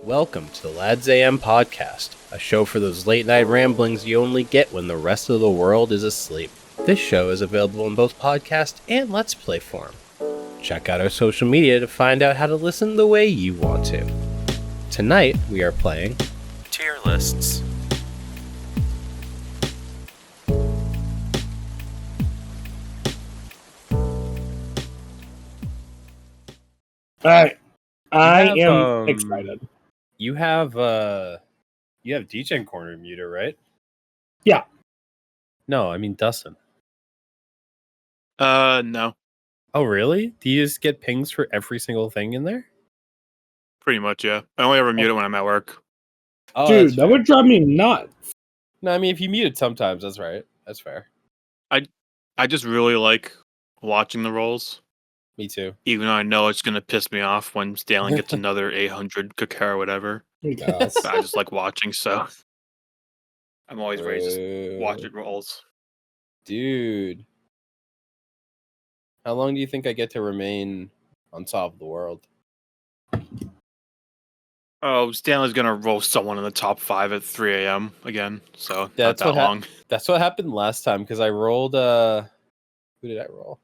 Welcome to the Lads AM podcast, a show for those late night ramblings you only get when the rest of the world is asleep. This show is available in both podcast and Let's Play form. Check out our social media to find out how to listen the way you want to. Tonight, we are playing Tier Lists. Alright. I have, am excited. You have DJ Corner muted, right? Yeah. No, I mean Dustin. No. Oh, really? Do you just get pings for every single thing in there? Pretty much, yeah. I only ever mute it when I'm at work. Oh, Dude, that would drive me nuts. No, I mean, if you mute it sometimes, that's right. That's fair. I just really like watching the rolls. Me too. Even though I know it's going to piss me off when Stanley gets another 800 Kakar or whatever. Yes. But I just like watching, so I'm always ready to just watch it rolls. Dude. How long do you think I get to remain on top of the world? Oh, Stanley's going to roll someone in the top 5 at 3 a.m. again, so That's not that long. That's what happened last time, because I rolled, who did I roll?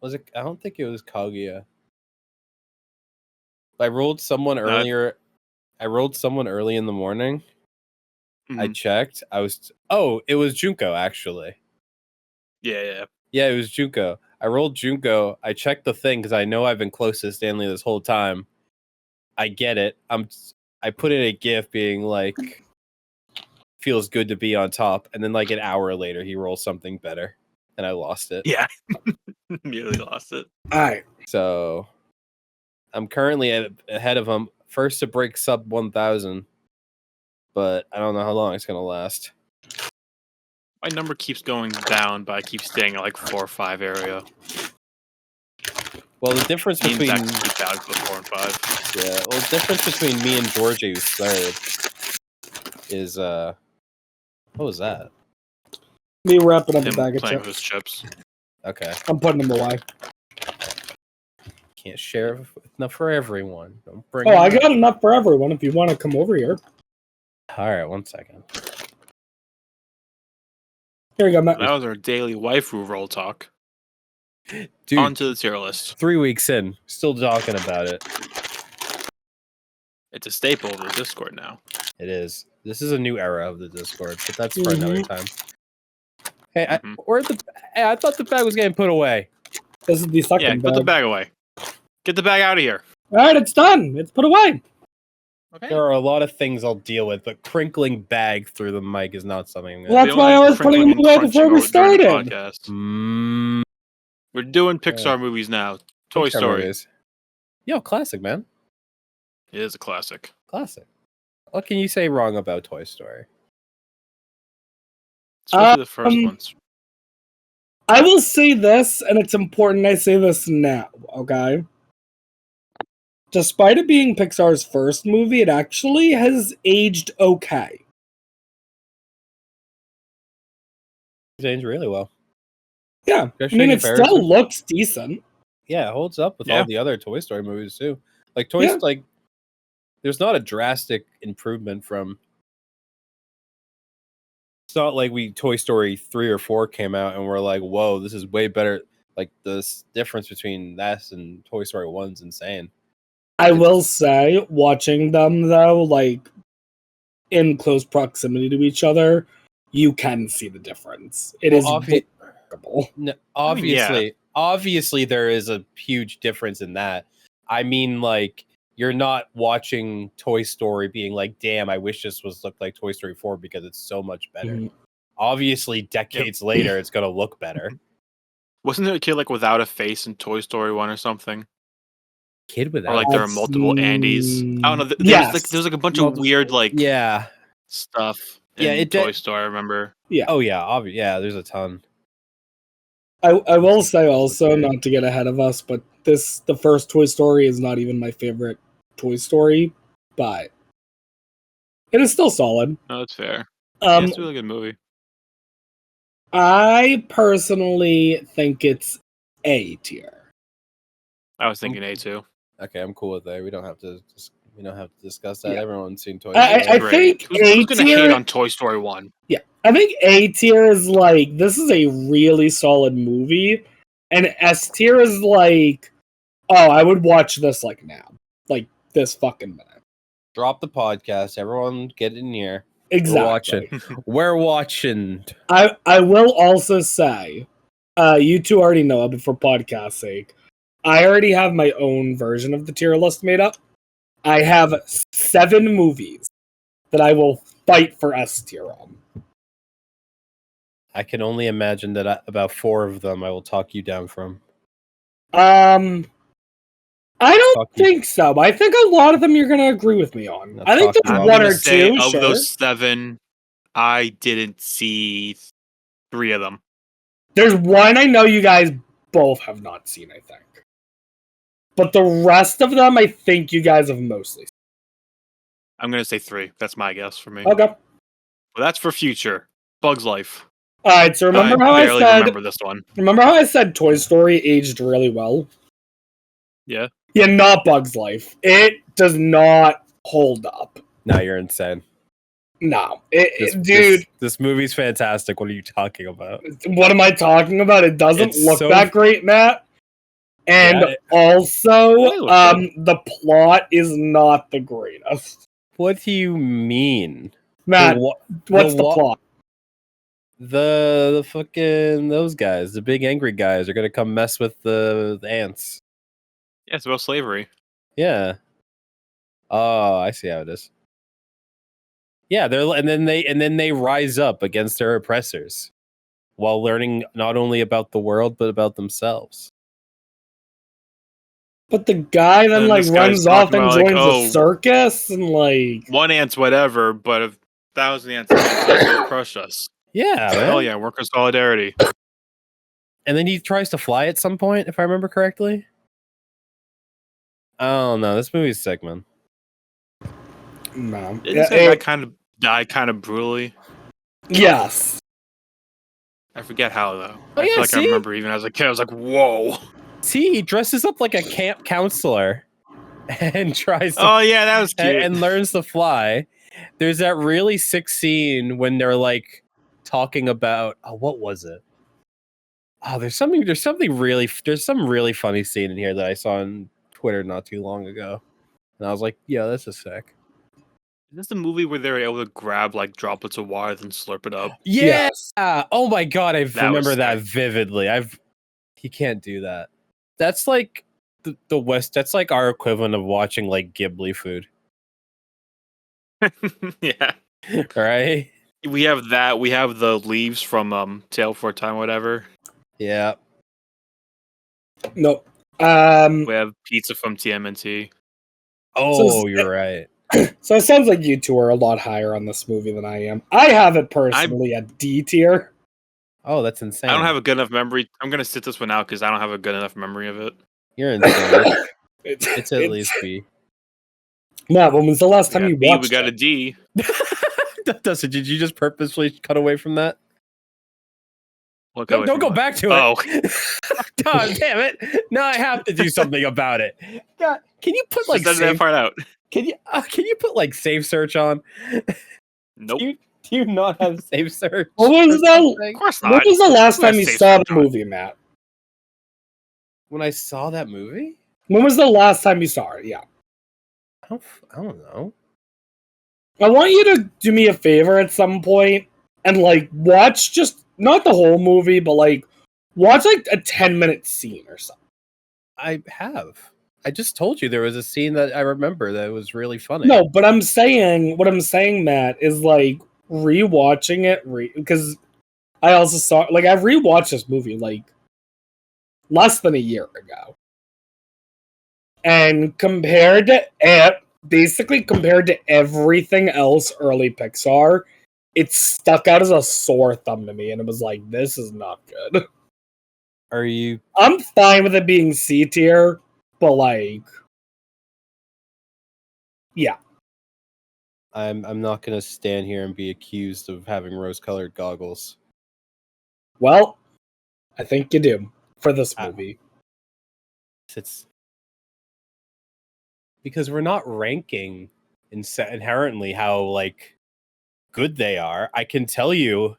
Was it? I don't think it was Kaguya. I rolled someone earlier. I rolled someone early in the morning. Mm-hmm. I checked. It was Junko, actually. Yeah. Yeah, it was Junko. I rolled Junko. I checked the thing because I know I've been close to Stanley this whole time. I get it. I put in a GIF being like, feels good to be on top, and then like an hour later, he rolls something better, and I lost it. Yeah. Immediately lost it. Alright. So I'm currently ahead of him. First to break sub 1,000, but I don't know how long it's gonna last. My number keeps going down, but I keep staying at like 4 or 5 area. Well, the difference between keep down to 4 and 5. Yeah, well, the difference between me and Georgie, who's third, is what was that? Me wrapping up Him a bag of playing chips. with his chips. Okay, I'm putting them away. can't share enough for everyone. Don't bring. Oh, I got enough for everyone if you want to come over here. All right, 1 second. Here you go, Matt. That was our daily waifu roll talk. Dude, On to the tier list. 3 weeks in, still talking about it. It's a staple of the Discord now. It is. This is a new era of the Discord, but that's for another time. Hey, I thought the bag was getting put away. This is the second Yeah, bag. put the bag away. Get the bag out of here. Alright, it's done. It's put away. Okay. There are a lot of things I'll deal with, but crinkling bag through the mic is not something. Well, that's why I was putting them away before we started. We're doing PIXAR movies now. Toy Pixar Story. movies. Yo, classic, man. It is a classic. Classic. What can you say wrong about Toy Story? Especially the first ones. I will say this, and it's important I say this now, okay? Despite it being Pixar's first movie, it actually has aged okay. It's aged really well. Yeah, Especially I mean, in it still comparison. looks decent. Yeah, it holds up with Yeah. all the other Toy Story movies too. Like Yeah. like there's not a drastic improvement from. It's not like Toy Story 3 or 4 came out and we're like, whoa, this is way better. Like the difference between that and Toy Story 1's insane. I will say, watching them though, like in close proximity to each other, you can see the difference. It is remarkable. No, yeah. obviously there is a huge difference in that. I mean, like, you're not watching Toy Story being like, damn, I wish this looked like Toy Story 4 because it's so much better. Mhm. Obviously, decades later, it's gonna look better. Wasn't there a kid like without a face in Toy Story 1 or something? Kid without Or like there were multiple Andys. I don't know. There's like a bunch of weird like stuff in Toy Story, I remember. Yeah. Oh yeah, yeah, there's a ton. I will say also, not to get ahead of us, but the first Toy Story is not even my favorite Toy Story, but it is still solid. No, that's fair. It's a really good movie. I personally think it's A tier. I was thinking A too. Okay, I'm cool with that. We don't have to discuss that. Yeah. Everyone's seen Toy Story. I think who's gonna hate on Toy Story 1? Yeah, I think A tier is like, this is a really solid movie, and S tier is like, oh, I would watch this like now, like this fucking minute. Drop the podcast. Everyone, get in here. Exactly. We're watching. I will also say, you two already know, but for podcast sake, I already have my own version of the tier list made up. I have 7 movies that I will fight for S tier on. I can only imagine that about 4 of them I will talk you down from. I don't think so. I think a lot of them you're going to agree with me on. I think there's 1 or 2. Of those 7, I didn't see 3 of them. There's 1 I know you guys both have not seen, I think. But the rest of them, I think you guys have mostly seen. I'm going to say 3. That's my guess for me. Okay. Well, that's for future. Bug's Life. Alright, so remember how I said... remember this one. Remember how I said Toy Story aged really well? Yeah. Yeah, not Bug's Life. It does not hold up. No, you're insane. No. Dude. This movie's fantastic. What are you talking about? What am I talking about? It doesn't look that great, Matt. And also, the plot is not the greatest. What do you mean? Matt, what's the plot? The fucking those guys, the big angry guys, are gonna come mess with the ants. Yeah, it's about slavery. Yeah. Oh, I see how it is. Yeah, and then they rise up against their oppressors while learning not only about the world but about themselves. But the guy then runs off and joins the circus and one ant's whatever, but 1,000 ants will crush us. Yeah, hell yeah, worker solidarity. And then he tries to fly at some point, if I remember correctly. Oh no, this movie's sick, man. No, didn't that kind of die kind of brutally. Yes. I forget how though. Oh, I remember even as a kid, I was like, "Whoa!" See, he dresses up like a camp counselor and tries to. Oh yeah, that was cute. And learns to fly. There's that really sick scene when they're like talking about what was it? Oh, there's some really funny scene in here that I saw on Twitter not too long ago, and I was like, "Yeah, this is sick." Is this the movie where they're able to grab like droplets of water and slurp it up? Yeah. Yes. Oh my god, I remember that vividly. You can't do that. That's like the West. That's like our equivalent of watching like Ghibli food. Yeah. Right. We have that. We have the leaves from Tale for a Time, whatever. Yeah. Nope. We have pizza from TMNT. Oh, you're right. So it sounds like you two are a lot higher on this movie than I am. I have it personally at D tier. Oh, that's insane. I don't have a good enough memory. I'm gonna sit this one out because I don't have a good enough memory of it. You're insane. it's at least B. Matt, when was the last time you watched We got a D. Did you just purposely cut away from that? Don't go back to it. God damn it! Now I have to do something about it. God, can you put like that part out? Can you put like save search on? Nope. Do you not have save search? What was that? Of course not. What was the last time you saw the movie, Matt? When I saw that movie? When was the last time you saw it? Yeah. I don't know. I want you to do me a favor at some point and like watch just not the whole movie, but like watch like a 10-minute scene or something. I have. I just told you there was a scene that I remember that was really funny. No, but what I'm saying, Matt, is like rewatching it because I also saw I rewatched this movie like less than a year ago. And compared to everything else early Pixar, it stuck out as a sore thumb to me, and it was like, this is not good. I'm fine with it being C tier, but like, yeah. I'm not gonna stand here and be accused of having rose-colored goggles. Well, I think you do for this movie. It's Because we're not ranking inherently how, like, good they are. I can tell you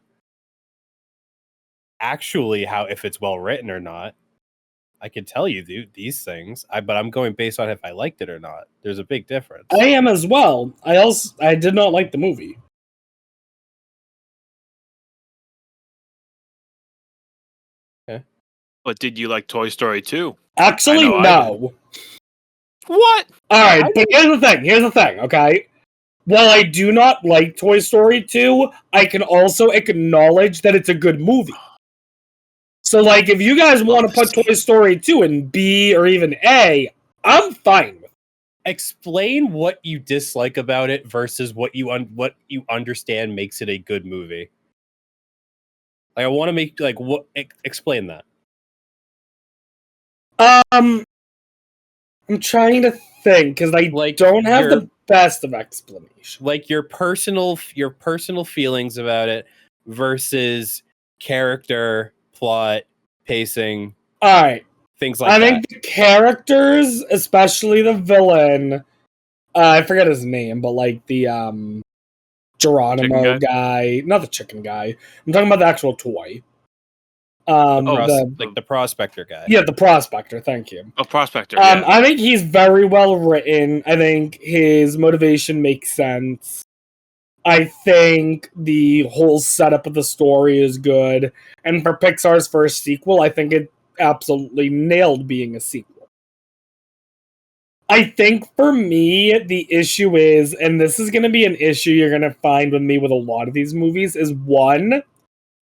actually how, if it's well written or not. I can tell you these things, but I'm going based on if I liked it or not. There's a big difference. I am as well. I did not like the movie. Okay. But did you like Toy Story 2? Actually, no. What? Alright, but here's the thing, okay? While I do not like Toy Story 2, I can also acknowledge that it's a good movie. So, like, if you guys want to put Toy Story 2 in B or even A, I'm fine with it. Explain what you dislike about it versus what you understand makes it a good movie. Like, I want to make, like, what? Explain that. I'm trying to think, because I don't have the best of explanation. Like, your personal feelings about it versus character, plot, pacing. Alright. Things like that. I think the characters, especially the villain, I forget his name, but like the Geronimo guy, not the chicken guy. I'm talking about the actual toy. The prospector guy. Yeah, the prospector. Thank you. Oh, prospector. Yeah. I think he's very well written. I think his motivation makes sense. I think the whole setup of the story is good, and for Pixar's first sequel, I think it absolutely nailed being a sequel. I think for me, the issue is, and this is going to be an issue you're going to find with me with a lot of these movies, is one,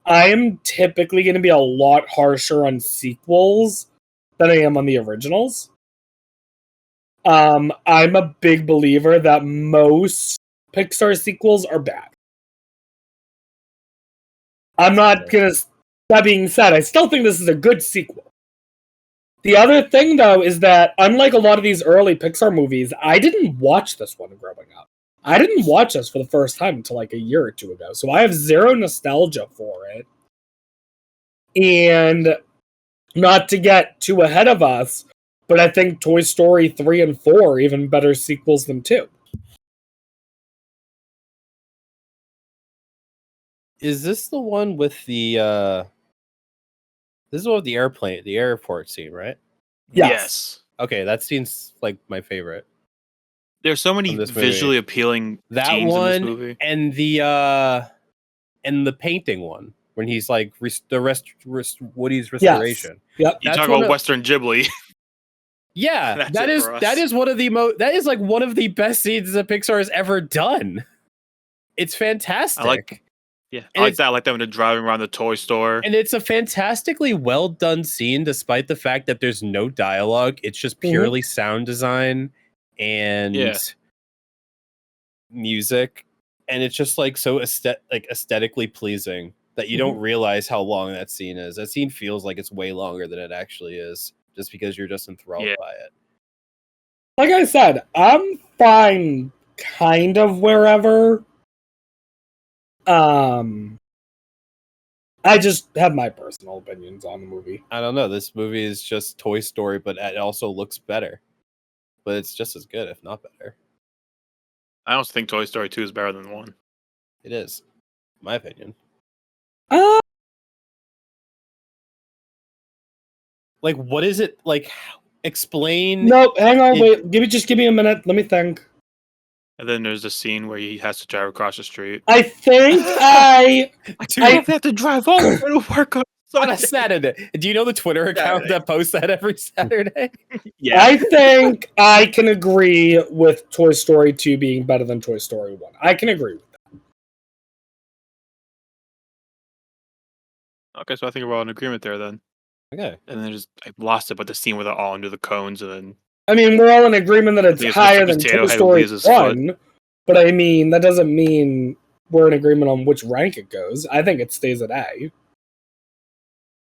I am typically going to be a lot harsher on sequels than I am on the originals. I'm a big believer that most Pixar sequels are bad. I'm not going to... That being said, I still think this is a good sequel. The other thing, though, is that unlike a lot of these early Pixar movies, I didn't watch this one growing up. I didn't watch this for the first time until like a year or two ago, so I have zero nostalgia for it. And not to get too ahead of us, but I think Toy Story 3 and 4 are even better sequels than 2. Is this the one with the this is one with the airport scene, right? Yes. Okay, that scene's like my favorite. There's so many visually appealing scenes in this movie. And the painting one when he's like Woody's restoration. Yep. You talk about Western Ghibli. Yeah, that is one of the one of the best scenes that Pixar has ever done. It's fantastic. I like that. I like them driving around the toy store. And it's a fantastically well done scene, despite the fact that there's no dialogue. It's just purely sound design and music. And it's just like so aesthetically pleasing that you don't realize how long that scene is. That scene feels like it's way longer than it actually is, just because you're just enthralled by it. Like I said, I'm fine kind of wherever. I just have my personal opinions on the movie. I don't know. This movie is just Toy Story, but it also looks better. But it's just as good, if not better. I also think Toy Story 2 is better than 1. It is, in my opinion. Like, what is it like? Explain. No, hang on, wait. Give me a minute. Let me think. And then there's the scene where he has to drive across the street. I think I have to drive all the way to work on a Saturday. Do you know the Twitter account that posts that every Saturday? Yeah. I think I can agree with Toy Story 2 being better than Toy Story 1. I can agree with that. Okay, so I think we're all in agreement there then. Okay. And then I lost it, but the scene where they're all under the cones and then... I mean, we're all in agreement that it's higher than Toy Story 1, but I mean, that doesn't mean we're in agreement on which rank it goes. I think it stays at A.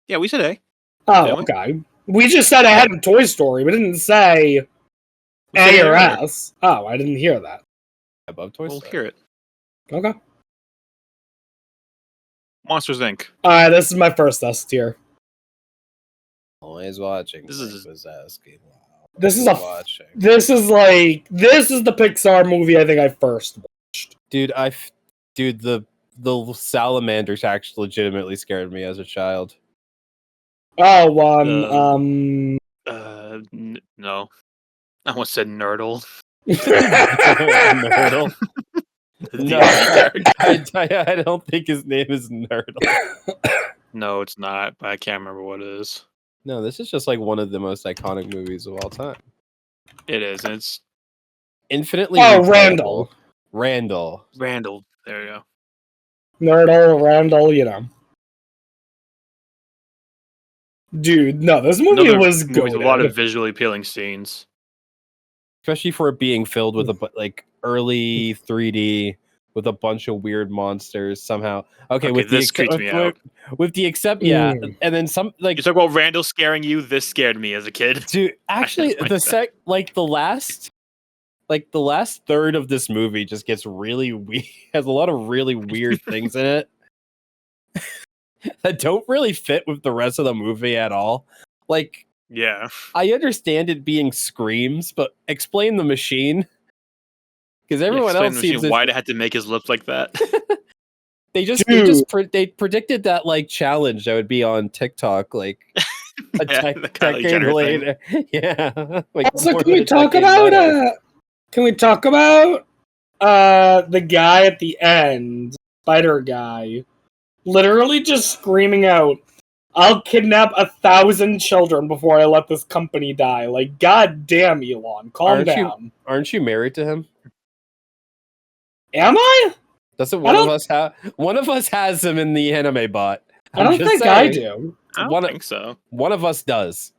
Yeah, we said A. Oh, okay. We just said ahead of Toy Story. We didn't say A or S. Oh, I didn't hear that. Above Toy Story. We'll hear it. Okay. Monsters, Inc. Alright, this is my first S tier. Always watching. This is was asking. Wow. This is the Pixar movie I think I first watched. Dude, the salamanders actually legitimately scared me as a child. Oh, no. I almost said Nerdle. Nerdle. No, I don't think his name is Nerdle. No, it's not, but I can't remember what it is. No, this is just like one of the most iconic movies of all time. It is, and it's infinitely. Oh, Randall. Randall. There you go. Nerdle, Randall, you know. Dude, no, this movie was good. With a lot of visually appealing scenes, especially for it being filled with early 3D with a bunch of weird monsters somehow. Okay, with this creeps me out. With the and then some like you talk about Randall scaring you. This scared me as a kid. Dude, actually, the last third of this movie just gets really weird. Has a lot of really weird things in it that don't really fit with the rest of the movie at all. Like, yeah, I understand it being screams, but explain the machine. Because everyone else seems why they had to make his lips like that. they predicted that like challenge that would be on TikTok like a decade later. Yeah. Like, also, can we talk about the guy at the end, Spider Guy, literally just screaming out, "I'll kidnap 1,000 children before I let this company die." Like, god damn, Elon, calm down. Aren't you married to him? Am I? Doesn't one of us have? One of us has him in the anime bot. I don't think I do. I don't think so. One of us does.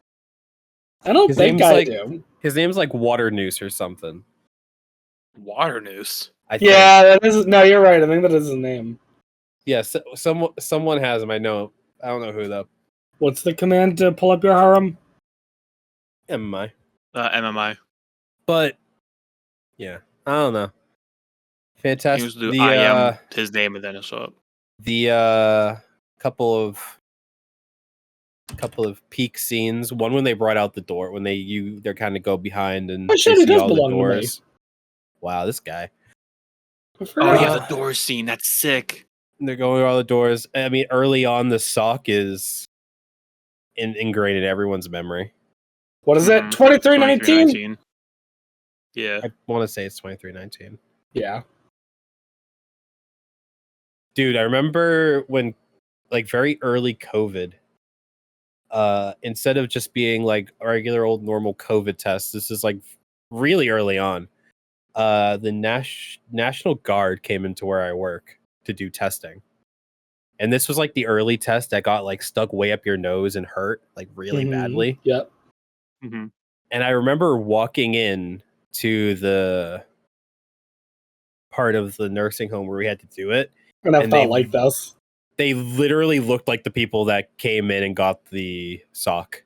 I don't think I do. His name's like Water Noose or something. Water Noose. Yeah, that is. No, you're right. I think that is his name. Yeah, someone has him. I know. I don't know who though. What's the command to pull up your harem? MMI. MMI. But yeah, I don't know. Fantastic. I am his name and then it'll show up. The couple of peak scenes. One when they brought out the door when they're kind of go behind and they see all the doors. Wow, this guy. Oh yeah, the door scene. That's sick. They're going through all the doors. I mean, early on, the sock is ingrained in everyone's memory. What is it? 2319? Yeah. I want to say it's 2319. Yeah. Dude, I remember when, like, very early COVID, instead of just being, like, a regular old normal COVID test, this is, like, really early on, the National Guard came into where I work to do testing. And this was, like, the early test that got, like, stuck way up your nose and hurt, like, really badly. Yep. Mm-hmm. And I remember walking in to the part of the nursing home where we had to do it. And I felt like this. They literally looked like the people that came in and got the sock.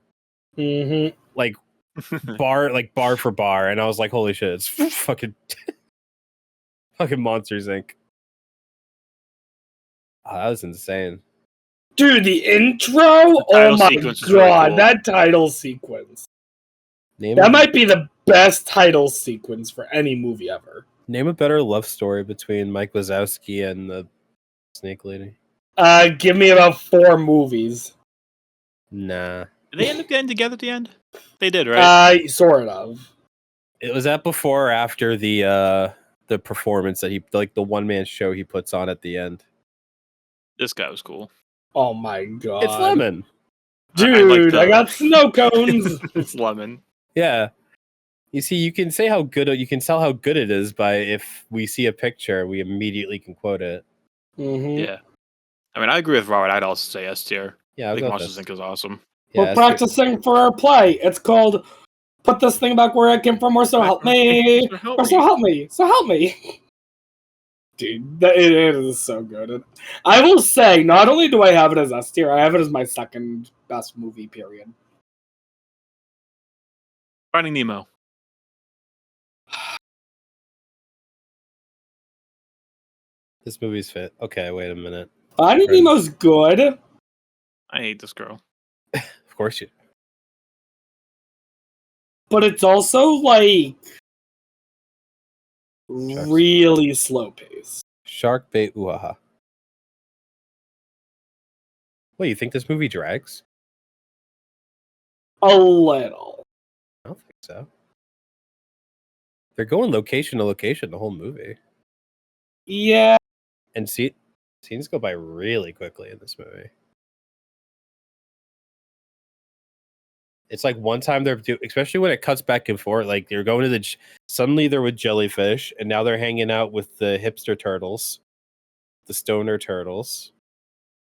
Mm-hmm. Like, bar for bar. And I was like, holy shit, it's fucking Monsters, Inc. Oh, that was insane. Dude, the intro? Oh my god, really cool. That title sequence. That might be the best title sequence for any movie ever. Name a better love story between Mike Wazowski and the Snake Lady. Give me about 4 movies. Nah. Did they end up getting together at the end? They did, right? Sort of. It was that before or after the performance that the one-man show he puts on at the end. This guy was cool. Oh my god. It's Lemon. Dude, I got snow cones. It's Lemon. Yeah. You see, you can tell how good it is by if we see a picture, we immediately can quote it. Mm-hmm. Yeah. I mean, I agree with Robert. I'd also say S tier. Yeah, I think Monsters Inc. is awesome. Yeah, we're practicing for our play. It's called "Put This Thing Back Where I Came From," or "So Help Me," or "So Help Me," "So Help Me." Dude, it is so good. And I will say, not only do I have it as S tier, I have it as my second best movie. Period. Finding Nemo. This movie's fit. Okay, wait a minute. Finding Nemo's good. I hate this girl. Of course you. but it's also like really slow pace. Shark bait ooh-ha. What, you think this movie drags? A little. I don't think so. They're going location to location the whole movie. Yeah. And scenes go by really quickly in this movie. It's like one time especially when it cuts back and forth, like they're going to suddenly they're with jellyfish, and now they're hanging out with the hipster turtles, the stoner turtles.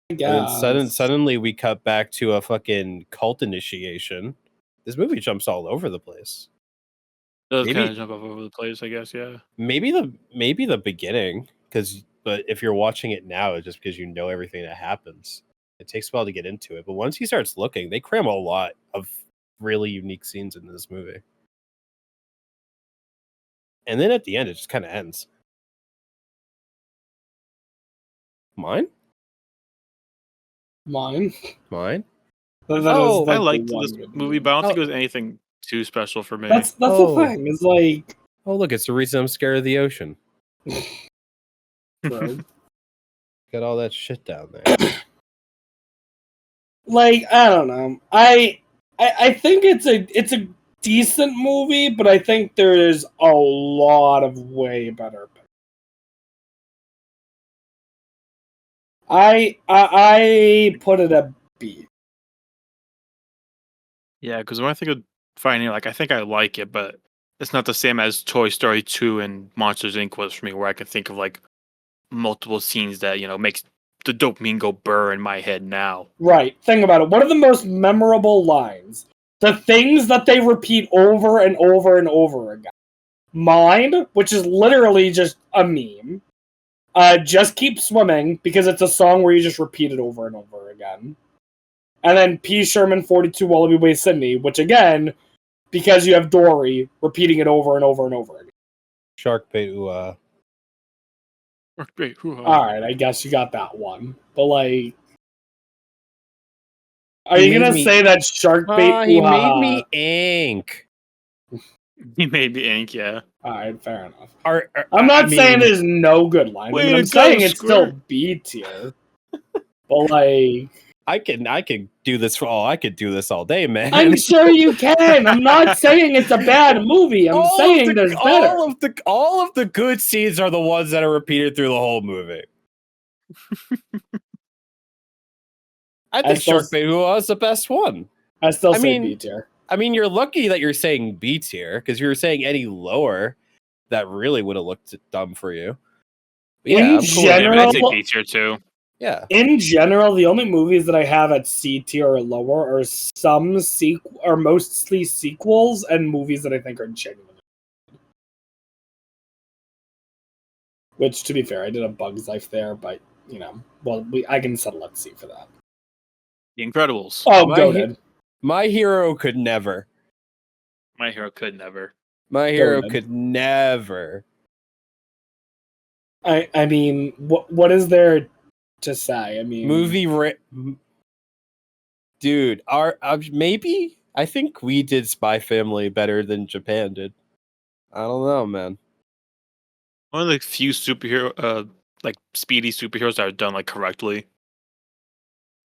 And then suddenly we cut back to a fucking cult initiation. This movie jumps all over the place. It does kind of jump all over the place, I guess. Yeah. Maybe the beginning, but if you're watching it now, it's just because you know everything that happens. It takes a while to get into it, but once he starts looking, they cram a lot of really unique scenes in this movie. And then at the end, it just kind of ends. Mine? I liked this movie, but I don't think it was anything too special for me. That's the thing. It's like, oh look, it's the reason I'm scared of the ocean. Bro. Got all that shit down there. Like, I don't know. I think it's a decent movie, but I think there's a lot of way better. I put it a B. Yeah, because when I think of Finding, like, I think I like it, but it's not the same as Toy Story 2 and Monsters Inc. was for me, where I can think of like multiple scenes that makes the dopamine go burr in my head now. Right. Think about it. What are the most memorable lines? The things that they repeat over and over and over again. Mine, which is literally just a meme. Just Keep Swimming, because it's a song where you just repeat it over and over again. And then P. Sherman 42 Wallaby Way Sydney, which again, because you have Dory repeating it over and over and over again. Shark bait ooh-ah. Alright, I guess you got that one. But like, are you gonna say that shark bait? He made me ink. He made me ink, yeah. Alright, fair enough. I'm not saying there's no good lines. I'm saying it's still B tier. But like, I could do this I could do this all day, man. I'm sure you can. I'm not saying it's a bad movie. I'm saying there's better. All of the good scenes are the ones that are repeated through the whole movie. I think Shark Bait ooh-ah is the best one. I still say B tier. I mean, you're lucky that you're saying B tier, because if you were saying any lower, that really would have looked dumb for you. But in general, I'd say B tier too. Yeah. In general, the only movies that I have at C tier or lower are are mostly sequels and movies that I think are genuine. Which, to be fair, I did a Bug's Life there, but I can settle at C for that. The Incredibles. Oh, goated. My Hero could never. My Hero could never. My Hero could never. I mean, what is there to say? I mean, dude, maybe I think we did Spy Family better than Japan did. I don't know, man. One of the few superhero, like speedy superheroes that are done like correctly.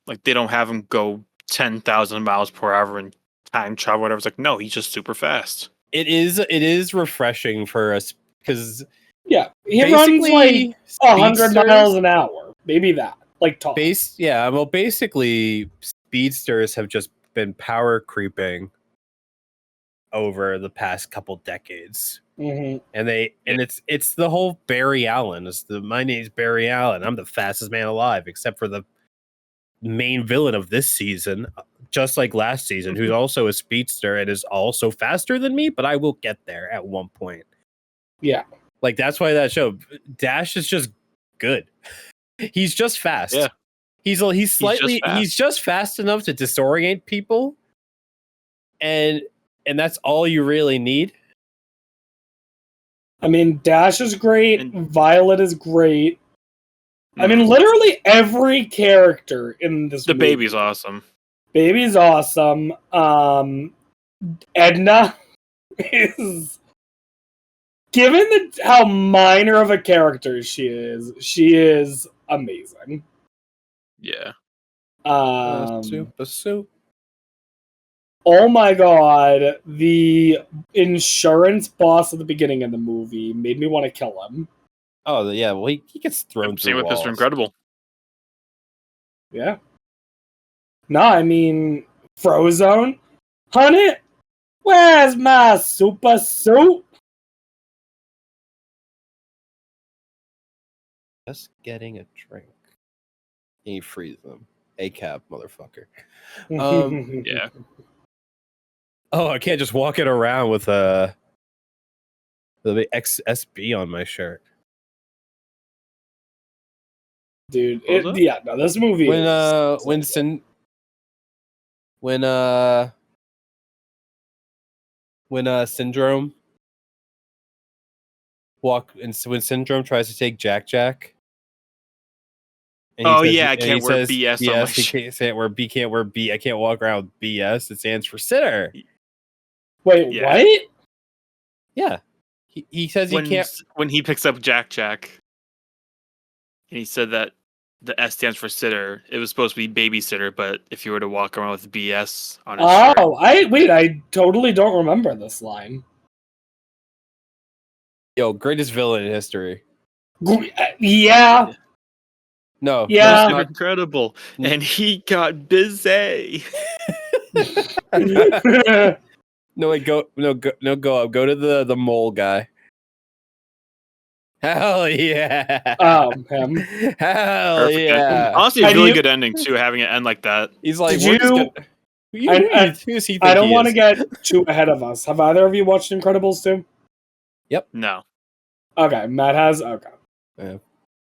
Like they don't have him go 10,000 miles per hour and time travel, whatever. It's like, no, he's just super fast. It is refreshing for us because he runs like 100 miles an hour, maybe that, like top. Basically, speedsters have just been power creeping over the past couple decades, and it's the whole Barry Allen. My name's Barry Allen. I'm the fastest man alive, except for the main villain of this season, just like last season, who's also a speedster and is also faster than me, but I will get there at one point. Yeah. Like, that's why that show, Dash is just good. He's just fast. Yeah. He's just fast enough to disorient people. And that's all you really need. I mean, Dash is great. Violet is great. I mean, literally every character in this movie. Baby's awesome. Baby's awesome. Edna. is, given how minor of a character she is amazing. Yeah. Super soup. Oh my god, the insurance boss at the beginning of the movie made me want to kill him. Oh yeah, well he gets thrown Same through with walls. Mr. Incredible. Yeah. No, I mean Frozone. Honey, where's my super soup? Just getting a drink. And you freeze them. A-cab, motherfucker. Yeah. Oh, I can't just walk it around with the XSB on my shirt. Dude, What was that? yeah, no, this movie When is Syndrome when Syndrome tries to take Jack. And Oh, says, yeah, I and can't he wear says, BS on my he shit. can't say where B can't wear B. I can't walk around with BS. It stands for sitter. Wait, Yeah. what? Yeah. He says he can't. When he picks up Jack, and he said that the S stands for sitter, it was supposed to be babysitter, but if you were to walk around with BS on his shirt. Oh, I totally don't remember this line. Yo, greatest villain in history. Yeah. No. Yeah. No, Incredible. And he got busy. No, wait, go up. Go to the mole guy. Hell yeah. Oh, him. Hell Perfect. yeah. Honestly, a Have really you- good ending too, having it end like that. He's like, Did we're just you- gonna... Who does he think I don't he want to is? get too ahead of us. Have either of you watched Incredibles 2? No. Okay, Matt has. Okay. Yeah.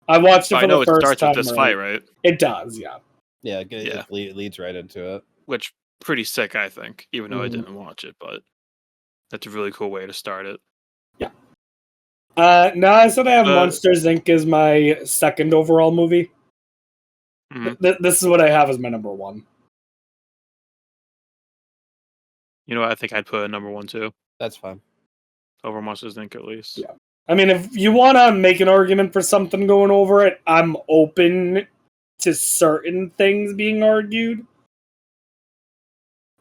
I watched it But for I know the it first starts time. with this earlier. fight, right? It does, yeah. Yeah, Yeah. it leads right into it. Which pretty sick, I think, even though I Mhm. didn't watch it, but that's a really cool way to start it. No, I said I have Monsters Inc. as my second overall movie. Mhm. This is what I have as my number one. You know what? I think I'd put a number one too. That's fine. Over Monsters Inc. at least. Yeah. I mean, if you want to make an argument for something going over it, I'm open to certain things being argued.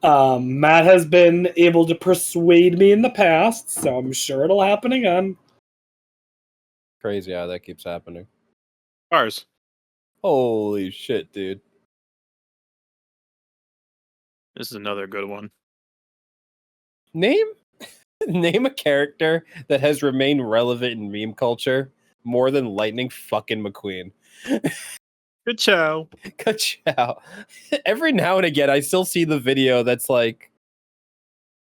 Matt has been able to persuade me in the past, so I'm sure it'll happen again. Crazy how that keeps happening. Ours. Holy shit, dude. This is another good one. Name a character that has remained relevant in meme culture more than Lightning fucking McQueen. Good chow. Ka-chow. Every now and again, I still see the video that's like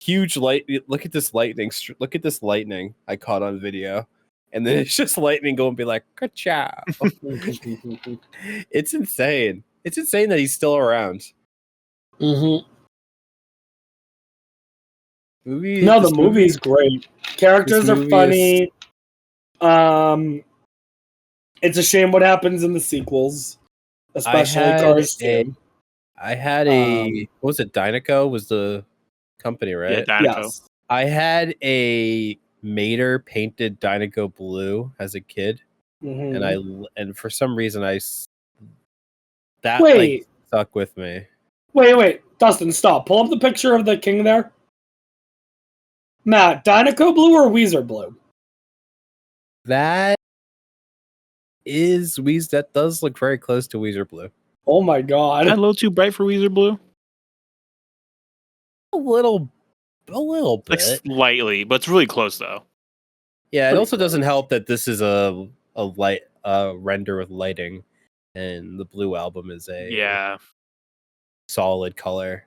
huge light. Look at this lightning. Look at this lightning I caught on video. And then it's just lightning going to be like, ka-chow. It's insane. It's insane that he's still around. Mm-hmm. The movie's great. Characters are funny. It's a shame what happens in the sequels, especially Cars 2. I had a what was it? Dynaco was the company, right? Yeah, Dynaco. Yes. I had a Mater painted Dynaco blue as a kid, Mhm. and for some reason Wait. stuck with me. Wait, Dustin, stop. Pull up the picture of the king there. Matt, Dynaco blue or Weezer blue? That is Weezer. That does look very close to Weezer blue. Oh my god. Is that a little too bright for Weezer Blue? A little bit. Like slightly, but it's really close though. Yeah, it Pretty also doesn't close. help that this is a light render with lighting, and the Blue Album is a solid color.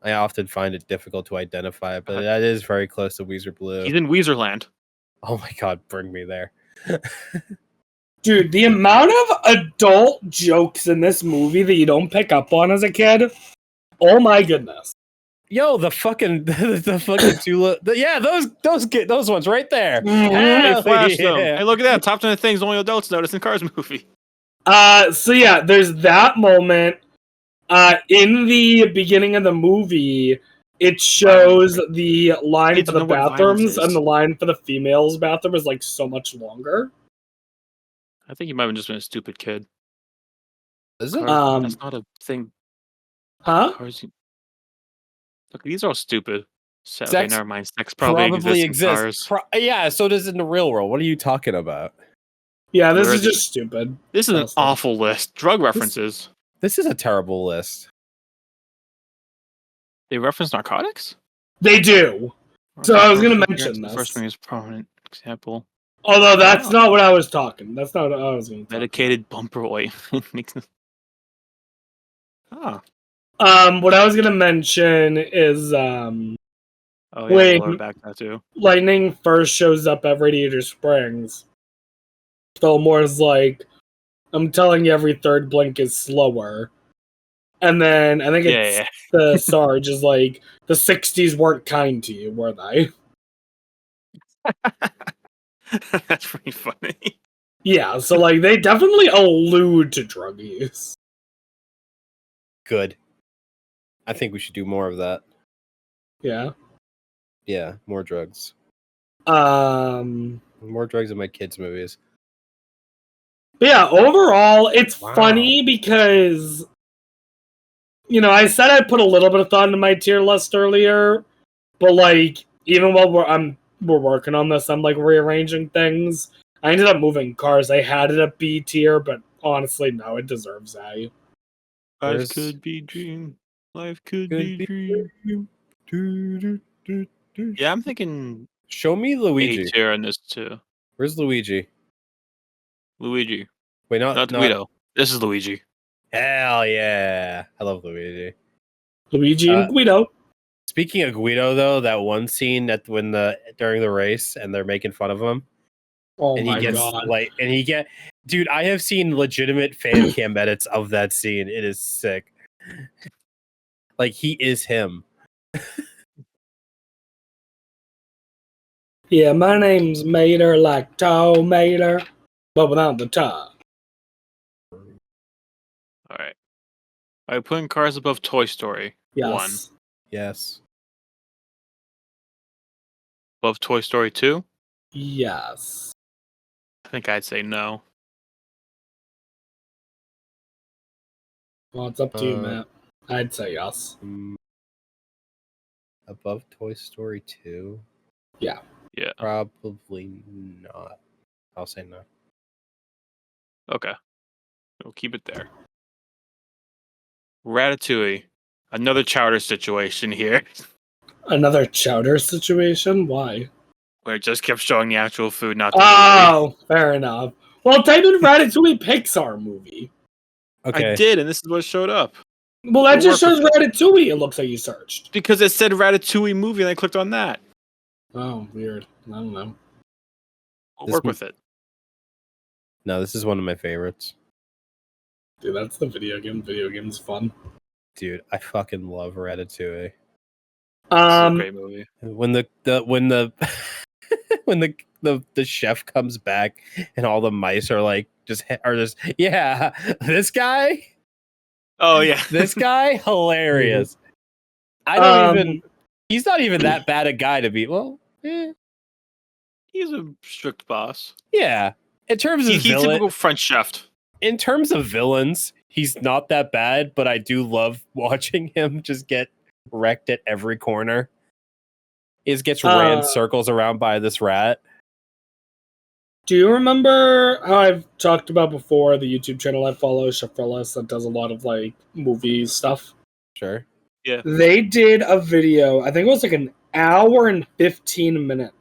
I often find it difficult to identify, but that is very close to Weezer Blue. He's in Weezerland. Oh my god, bring me there. Dude, the amount of adult jokes in this movie that you don't pick up on as a kid. Oh my goodness. Yo, the fucking Tula. Those ones right there. Mhm. Hey, Hell flash them. yeah. Hey, look at that. Top 10 of things only adults notice in Cars movie. So yeah, there's that moment in the beginning of the movie it shows the line Kids for the know what violence bathrooms, is. and the line for the females' bathroom is like so much longer. I think you might have just been a stupid kid. Is it? That's not a thing. Huh? Cars. Look, these are all stupid. Okay, Sex never mind. Sex probably exists in cars. Yeah, so does in the real world. What are you talking about? Yeah, this Where is the- just stupid. This is an Honestly. awful list. Drug references. This is a terrible list. They reference narcotics? They do. So I was gonna mention The this. first one is prominent example. Although that's Wow. not what I was talking. That's not what I was going to talk Medicated bumper oil. Makes no- about. What I was gonna mention is Oh yeah, when the lower back tattoo. Lightning first shows up at Radiator Springs. Fillmore's like, I'm telling you every third blink is slower. And then I think it's Yeah. the Sarge is like, the 60s weren't kind to you, were they? That's pretty funny. Yeah, so like they definitely allude to drug use. Good. I think we should do more of that. Yeah. Yeah, more drugs. Um More drugs in my kids' movies. But yeah, overall, it's Wow. funny because, you know, I said I put a little bit of thought into my tier list earlier, but like, even while we're working on this, I'm like rearranging things. I ended up moving Cars. I had it at B tier, but honestly, no, it deserves A. Life could be dream. Life could be dream. Yeah, I'm thinking Show me Luigi. A tier in this too. Where's Luigi? Luigi. Wait, Not Guido. This is Luigi. Hell yeah. I love Luigi. Luigi and Guido. Speaking of Guido, though, that one scene during the race and they're making fun of him. Oh and my he gets god. dude, I have seen legitimate fan cam edits of that scene. It is sick. Like he is him. Yeah, my name's Mater, like Toe Mater, but without the toe. Alright. I putting Cars above Toy Story. Yes. 1. Yes. Above Toy Story 2? Yes. I think I'd say no. Well, it's up to you, Matt. I'd say yes. Above Toy Story 2? Yeah. Yeah. Probably not. I'll say no. Okay. We'll keep it there. Ratatouille. Another chowder situation here. Another chowder situation? Why? Where it just kept showing the actual food, not the movie. Oh, fair enough. Well, type in Ratatouille Pixar movie. Okay. I did, and this is what showed up. Well, that We'll just work shows with Ratatouille, it looks like you searched. Because it said Ratatouille movie, and I clicked on that. Oh, weird. I don't know. We'll work with it. No, this is one of my favorites. Dude, that's the video game. Video game's fun. Dude, I fucking love Ratatouille. It's a great movie. When the when the chef comes back and all the mice are just yeah, this guy, Oh yeah, this guy, hilarious. I don't even. He's not even that bad a guy to be. Well, he's a strict boss. Yeah, in terms of he's typical French chef. In terms of villains, he's not that bad, but I do love watching him just get wrecked at every corner. He just gets ran circles around by this rat. Do you remember how I've talked about before the YouTube channel I follow, Chefrillis, that does a lot of movie stuff? Sure. Yeah. They did a video, I think it was an hour and 15 minutes,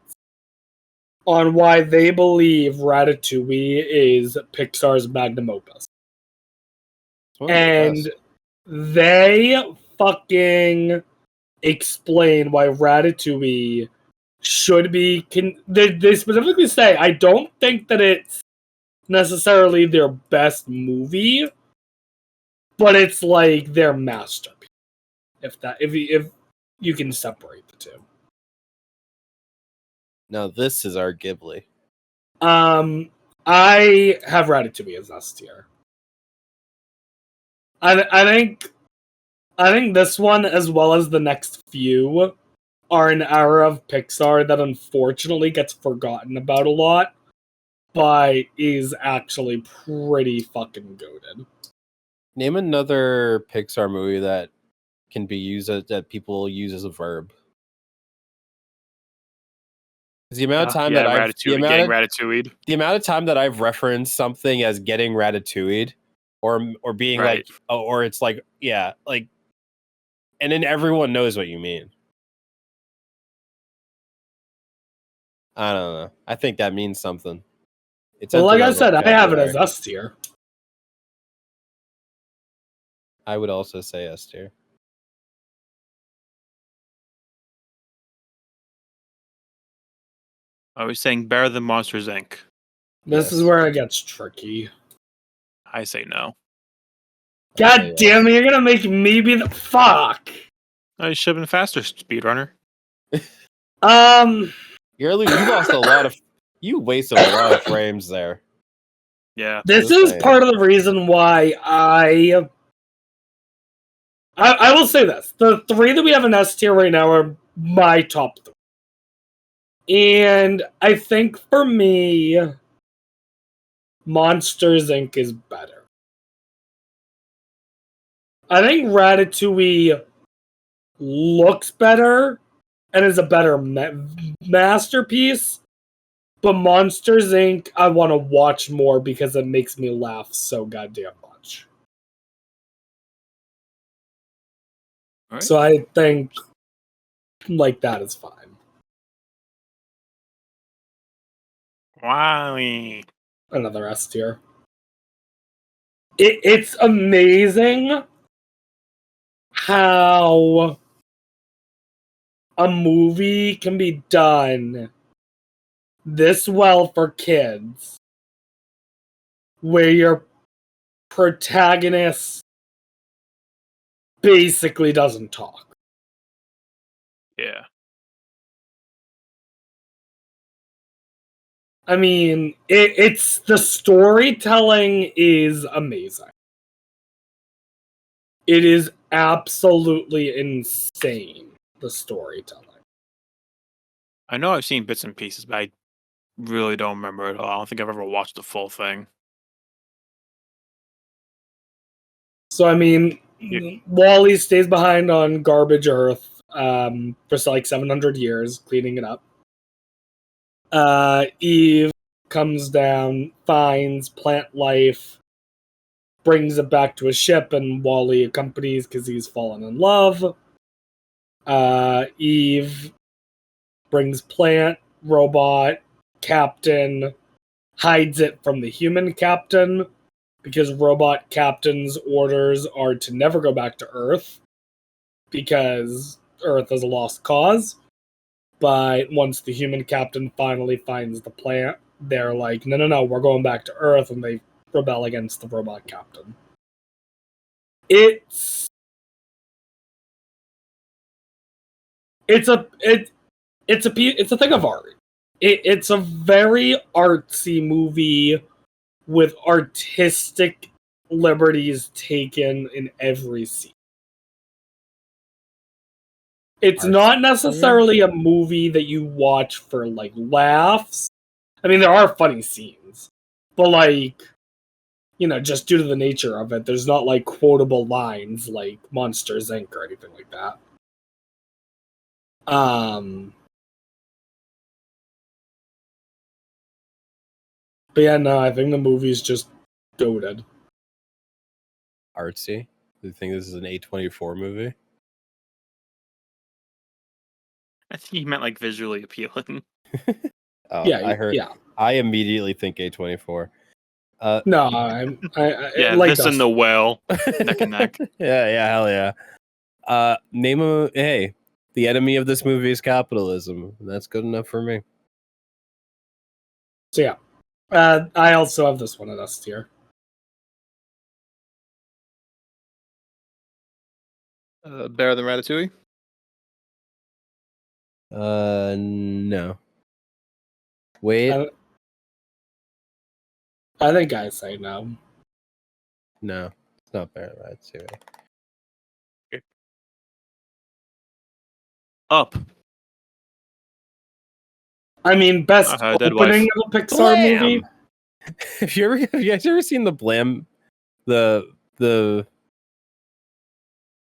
on why they believe Ratatouille is Pixar's magnum opus. And they fucking explain why Ratatouille should be... They specifically say, I don't think that it's necessarily their best movie, but it's their masterpiece. If you can separate the two. Now this is our Ghibli. I have Ratatouille as S tier. I think I think this one, as well as the next few, are an era of Pixar that unfortunately gets forgotten about a lot, but is actually pretty fucking goated. Name another Pixar movie that can be used that people use as a verb. 'Cause the amount of time that I've Ratatouille, getting ratatouille'd. the amount of time that I've referenced something as getting ratatouille'd or being Right. like, oh, or it's like, yeah, like, and then everyone knows what you mean. I don't know. I think that means something. It's Well, like entered I our said, I have it as vocabulary. S tier. I would also say S tier. I was saying better than Monsters Inc. This is Yes. where it gets tricky. I say no. God damn it, you're gonna make me be the fuck. I should have been faster, speedrunner. You lost a lot of. You wasted a lot of frames there. Yeah. This Just is saying. part of the reason why I will say this. The three that we have in S tier right now are my top three. And I think for me, Monsters Inc. is better. I think Ratatouille looks better and is a better masterpiece. But Monsters Inc. I want to watch more because it makes me laugh so goddamn much. All right. So I think like that is fine. Wowie. Another S tier. It's amazing how a movie can be done this well for kids, where your protagonist basically doesn't talk. Yeah. I mean, it's the storytelling is amazing. It is absolutely insane, the storytelling. I know I've seen bits and pieces, but I really don't remember it all. I don't think I've ever watched the full thing. So, I mean, Yeah. Wally stays behind on garbage Earth for like 700 years, cleaning it up. Eve comes down, finds plant life, brings it back to a ship, and Wally accompanies because he's fallen in love. Eve brings plant, robot, captain, hides it from the human captain because robot captain's orders are to never go back to Earth because Earth is a lost cause. But once the human captain finally finds the plant, they're like, no, we're going back to Earth, and they rebel against the robot captain. It's a thing of art. It's a very artsy movie with artistic liberties taken in every scene. It's not necessarily a movie that you watch for like laughs. I mean, there are funny scenes, but like, just due to the nature of it, there's not like quotable lines like Monsters Inc. or anything like that. But yeah, no, I think the movie's just goated. Artsy. Do you think this is an A24 movie? I think he meant like visually appealing. Oh, Yeah, I heard. yeah. I immediately think A24. No, I Yeah, like this and the whale, neck and neck. Yeah, hell yeah. Name a hey. The enemy of this movie is capitalism. That's good enough for me. So yeah, I also have this one at S tier. Better than Ratatouille? No. Wait. I think I say no. No, it's not better than Ratatouille. Up. I mean, best Dead opening wife. of a Pixar movie. Blam! Have you guys ever seen the Blam, the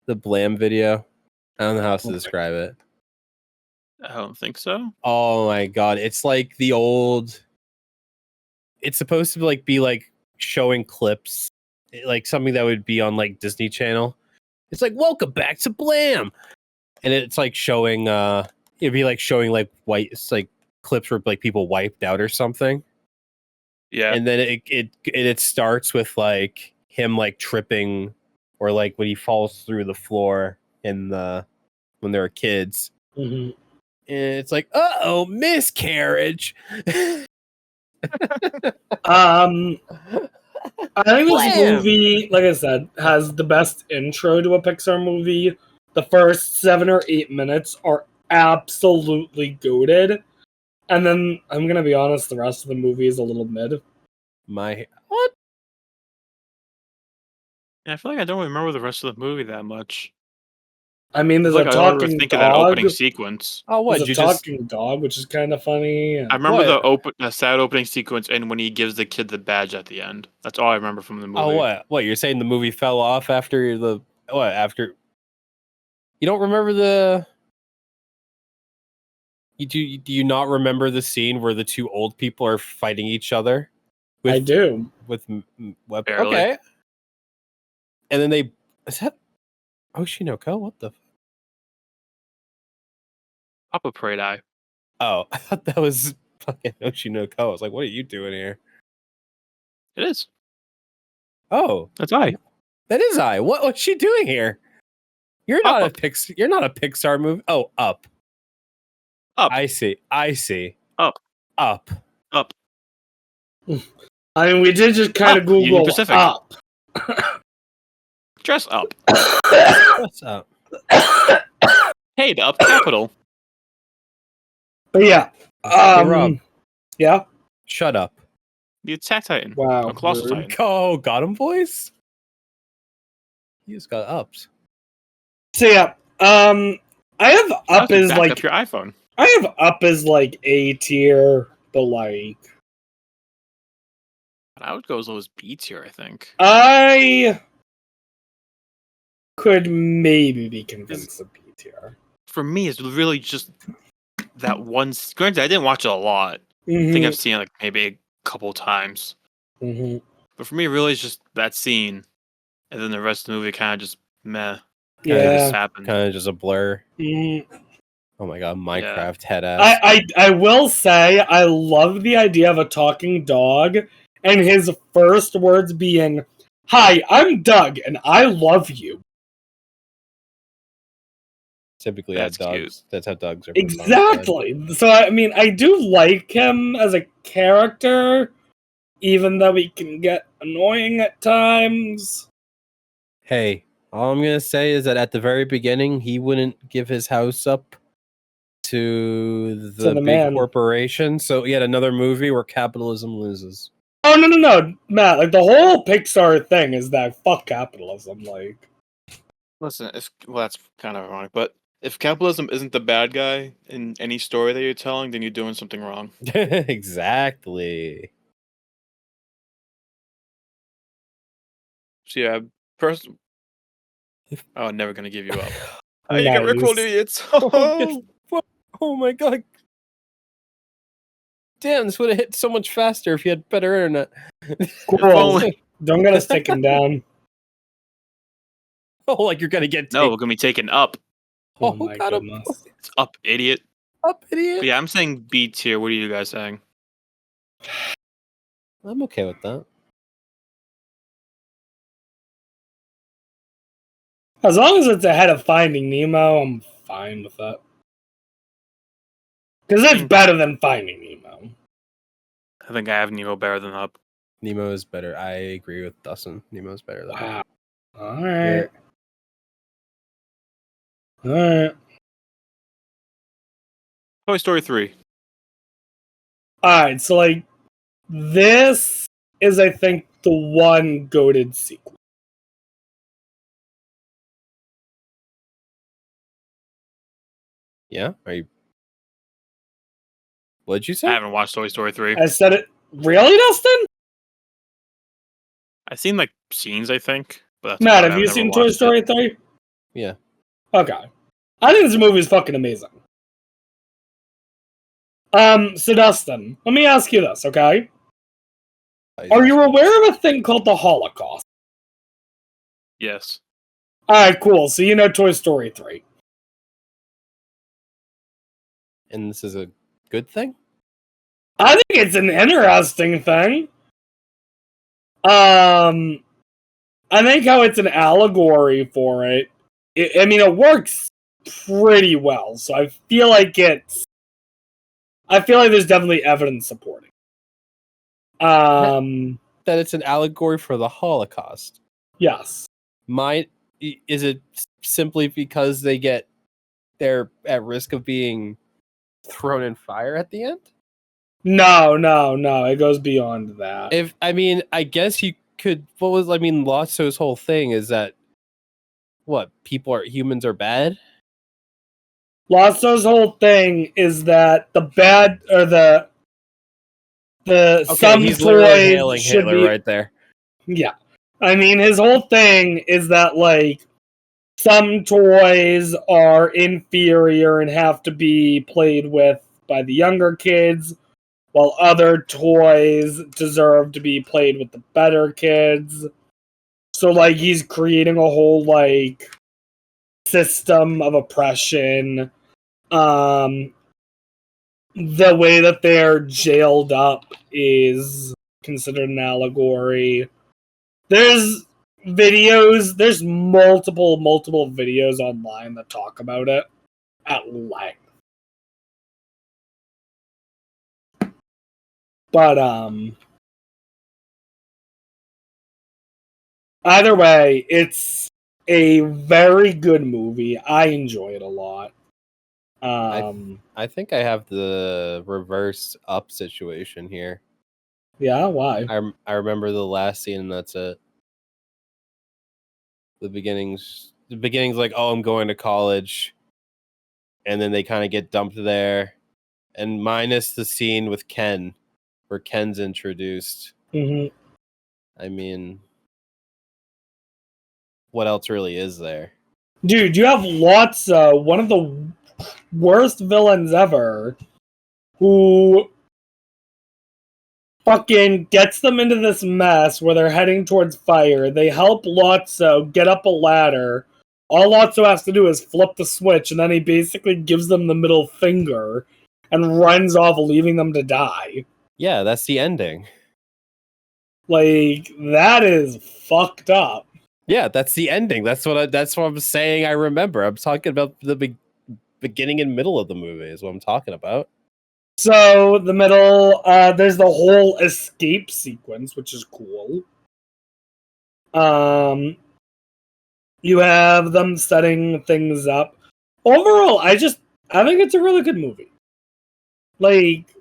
Blam video? I don't know how else to describe it. I don't think so. Oh my god, it's like the old. It's supposed to be like showing clips, like something that would be on like Disney Channel. It's like welcome back to Blam, and it's like showing. It'd be like showing like it's like clips where like people wiped out or something. Yeah. And then it starts with like him like tripping, or like when he falls through the floor in the when they were kids. Mm-hmm. And it's like, oh, miscarriage. I think this Blam! movie, like I said, has the best intro to a Pixar movie. The first 7 or 8 minutes are absolutely goated. And then, I'm gonna be honest, the rest of the movie is a little mid. What? Yeah, I feel like I don't remember the rest of the movie that much. I mean, there's Like a I don't remember talking thinking that dog. opening sequence. Oh, what? There's a You just talking dog, which is kind of funny. And I remember What? the sad opening sequence and when he gives the kid the badge at the end. That's all I remember from the movie. oh what? What you're saying? The movie fell off after the what? After you don't remember the. Do you not remember the scene where the two old people are fighting each other? I do. With weapons. Barely. Okay. And then is that Oshinoko? What the? Papa Prayed Eye. Oh, I thought that was fucking Oshinoko. I was like, what are you doing here? It is. Oh, That's I. that is I. What's she doing here? You're not a Pixar movie. Oh, Up. Up. I see. Up. Up. Up. I mean, we did just kind of Up, Union Google Pacific. up. Dress up. What's up? Hey, the Up Capital. But yeah. Hey, Rob. Yeah. Shut up. The Attack Titan. Wow. A Colossal rude. Titan. Oh, got him, boys. You just got ups. So yeah. I have up as Back like up your iPhone. I have up as like A tier, but like I would go as low as B tier, I think. I could maybe be convinced of B tier. For me, it's really just that one. Granted, I didn't watch it a lot. I think Mm-hmm. I've seen it like maybe a couple times. Mm-hmm. But for me, really, it's just that scene, and then the rest of the movie kind of just meh. Yeah. Just happened. Kind of just a blur. Mm-hmm. Oh my god, Minecraft head ass. I will say I love the idea of a talking dog and his first words being, "Hi, I'm Doug and I love you." Typically, That's dogs. cute. That's how dogs are. Exactly. So I mean, I do like him as a character, even though he can get annoying at times. Hey, all I'm gonna say is that at the very beginning, he wouldn't give his house up to the big man. corporation. So yet another movie where capitalism loses. Oh no, Matt! Like the whole Pixar thing is that fuck capitalism. Like, Listen, that's kind of ironic, but if capitalism isn't the bad guy in any story that you're telling, then you're doing something wrong. Exactly. So yeah, oh, never gonna give you up. Nice. You get rickrolled, idiots. Oh my god. Damn, this would have hit so much faster if you had better internet. Cool. Don't get us taken down. Oh, like you're gonna get No, we're gonna be taken up. Oh, Oh, my got him. goodness. It's up, idiot. Up, idiot. But yeah, I'm saying B tier. What are you guys saying? I'm okay with that. As long as it's ahead of Finding Nemo, I'm fine with that. Because it's better than Finding Nemo. I think I have Nemo better than up. Nemo is better. I agree with Dustin. Nemo's better than Wow. Alright. Alright. Toy Story 3. Alright, so like, this is, I think, the one goated sequel. Yeah? Are you? What'd you I say? haven't watched Toy Story 3. I said it. Really, Dustin? I've seen like scenes, I think, but that's Matt, about it. have I've you never seen Toy watched Story it. 3? Yeah. Okay. I think this movie is fucking amazing. So Dustin, let me ask you this, okay? Are you aware of a thing called the Holocaust? Yes. Alright, cool. So you know Toy Story 3. And this is a good thing? I think it's an interesting thing. I think how it's an allegory for it. I mean, it works pretty well. So I feel like there's definitely evidence supporting. That it's an allegory for the Holocaust. Yes. Is it simply because they're at risk of being thrown in fire at the end? No. It goes beyond that. I guess you could. Lotso's whole thing is that humans are bad. Lotso's whole thing is that the bad or the Okay, some he's literally toys hailing should Hitler be right there. yeah. I mean, his whole thing is that like some toys are inferior and have to be played with by the younger kids, while other toys deserve to be played with the better kids. So like he's creating a whole like system of oppression. The way that they're jailed up is considered an allegory. There's multiple videos online that talk about it at length. But either way, it's a very good movie. I enjoy it a lot. I think I have the reverse up situation here. Yeah, why? I remember the last scene, and that's it. The beginning's like, oh, I'm going to college, and then they kind of get dumped there, and minus the scene with Ken, where Ken's introduced. Mm-hmm. I mean, what else really is there? Dude, you have lots. One of the worst villains ever, who fucking gets them into this mess where they're heading towards fire. They help Lotso get up a ladder. All Lotso has to do is flip the switch, and then he basically gives them the middle finger and runs off, leaving them to die. Yeah, that's the ending. Like, that is fucked up. Yeah, that's the ending. That's what I'm saying. I remember. I'm talking about the beginning and middle of the movie is what I'm talking about. So, the middle, there's the whole escape sequence, which is cool. You have them setting things up. Overall, I think it's a really good movie. Like,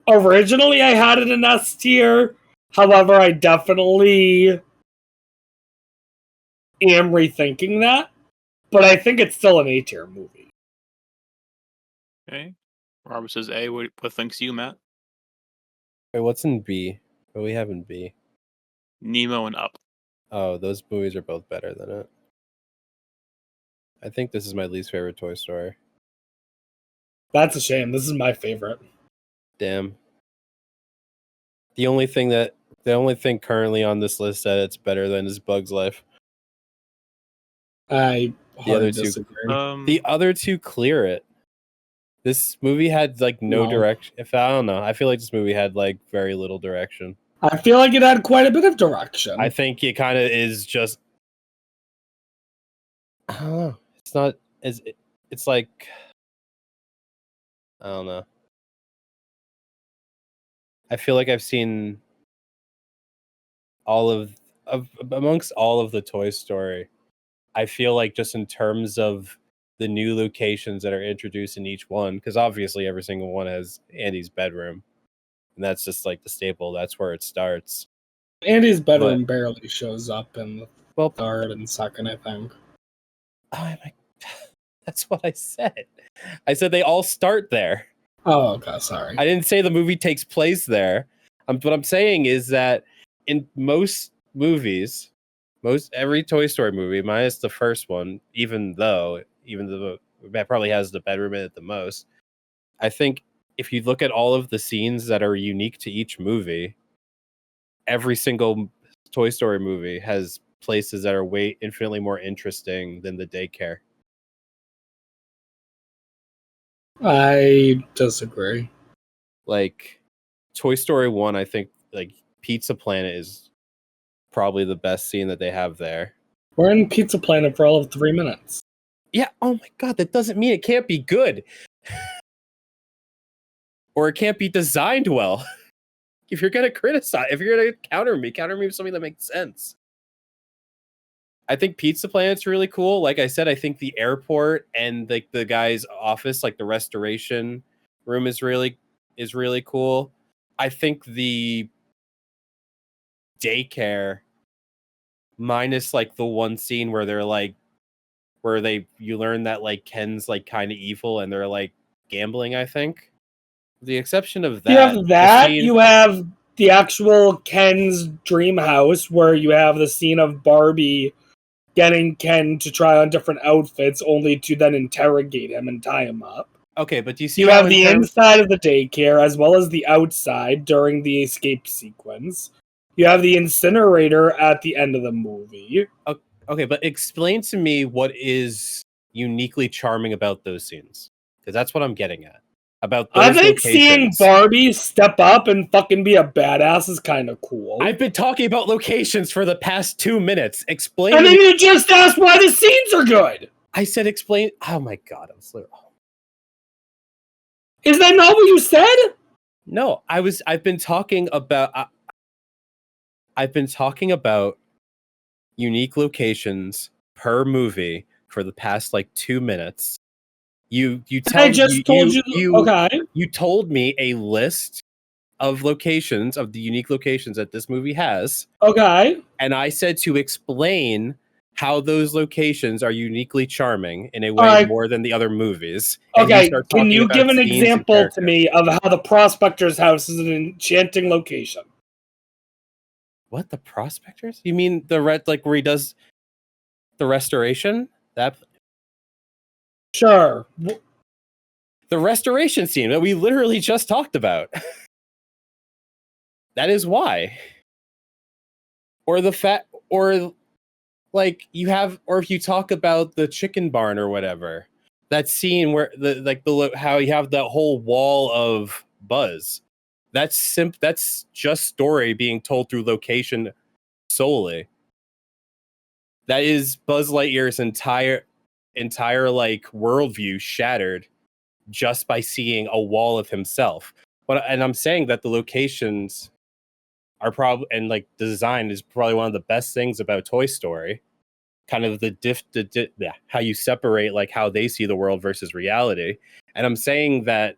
originally I had it in S tier. However, I definitely am rethinking that. But I think it's still an A tier movie. Okay. Robert says A. What thinks you, Matt? Wait, what's in B? What do we have in B? Nemo and Up. Oh, those movies are both better than it. I think this is my least favorite Toy Story. That's a shame. This is my favorite. Damn. The only thing currently on this list that it's better than is Bug's Life. I The other disagree. The other two clear it. This movie had like no direction. I don't know, I feel like this movie had like very little direction. I feel like it had quite a bit of direction. I think it kind of is just. I don't know. It's not as. It's like. I don't know. I feel like I've seen all of amongst all of the Toy Story. I feel like just in terms of the new locations that are introduced in each one, because obviously every single one has Andy's bedroom, and that's just like the staple. That's where it starts. Andy's bedroom barely shows up in the Well, third and second, I think. oh, That's what I said. I said they all start there. Oh, okay, sorry. I didn't say the movie takes place there. What I'm saying is that in most movies, every Toy Story movie, minus the first one, even though that probably has the bedroom in it the most, I think if you look at all of the scenes that are unique to each movie, every single Toy Story movie has places that are way infinitely more interesting than the daycare. I disagree. Like Toy Story 1, I think like Pizza Planet is probably the best scene that they have there. We're in Pizza Planet for all of 3 minutes. Yeah, oh my god, that doesn't mean it can't be good. Or it can't be designed well. If you're gonna criticize, if you're gonna counter me with something that makes sense. I think Pizza Planet's really cool. Like I said, I think the airport and like the guy's office, like the restoration room is really cool. I think the daycare, minus like the one scene where they're like you learn that like Ken's like kind of evil and they're like gambling, I think. The exception of that. You have that, you have the actual Ken's dream house where you have the scene of Barbie getting Ken to try on different outfits only to then interrogate him and tie him up. Okay, but do you see You have the inside of the daycare as well as the outside during the escape sequence. You have the incinerator at the end of the movie. Okay, but explain to me what is uniquely charming about those scenes. Because that's what I'm getting at. About those I think locations. seeing Barbie step up and fucking be a badass is kind of cool. I've been talking about locations for the past 2 minutes. Explain. And then you just asked why the scenes are good. I said explain. Oh my god, I'm so. Is that not what you said? No, I've been talking about. I've been talking about unique locations per movie for the past like 2 minutes. You told me a list of locations, of the unique locations that this movie has. Okay. And I said to explain how those locations are uniquely charming in a way more than the other movies. Okay, can you give an example to me of how the Prospector's house is an enchanting location? What, the Prospectors? You mean the red, like where he does the restoration? That Sure. The restoration scene that we literally just talked about. That is why. Or like you have, or if you talk about the chicken barn or whatever, that scene where how you have that whole wall of Buzz. That's just story being told through location solely. That is Buzz Lightyear's entire like worldview shattered just by seeing a wall of himself. And I'm saying that the locations are probably, and like the design is probably one of the best things about Toy Story. Kind of how you separate like how they see the world versus reality. And I'm saying that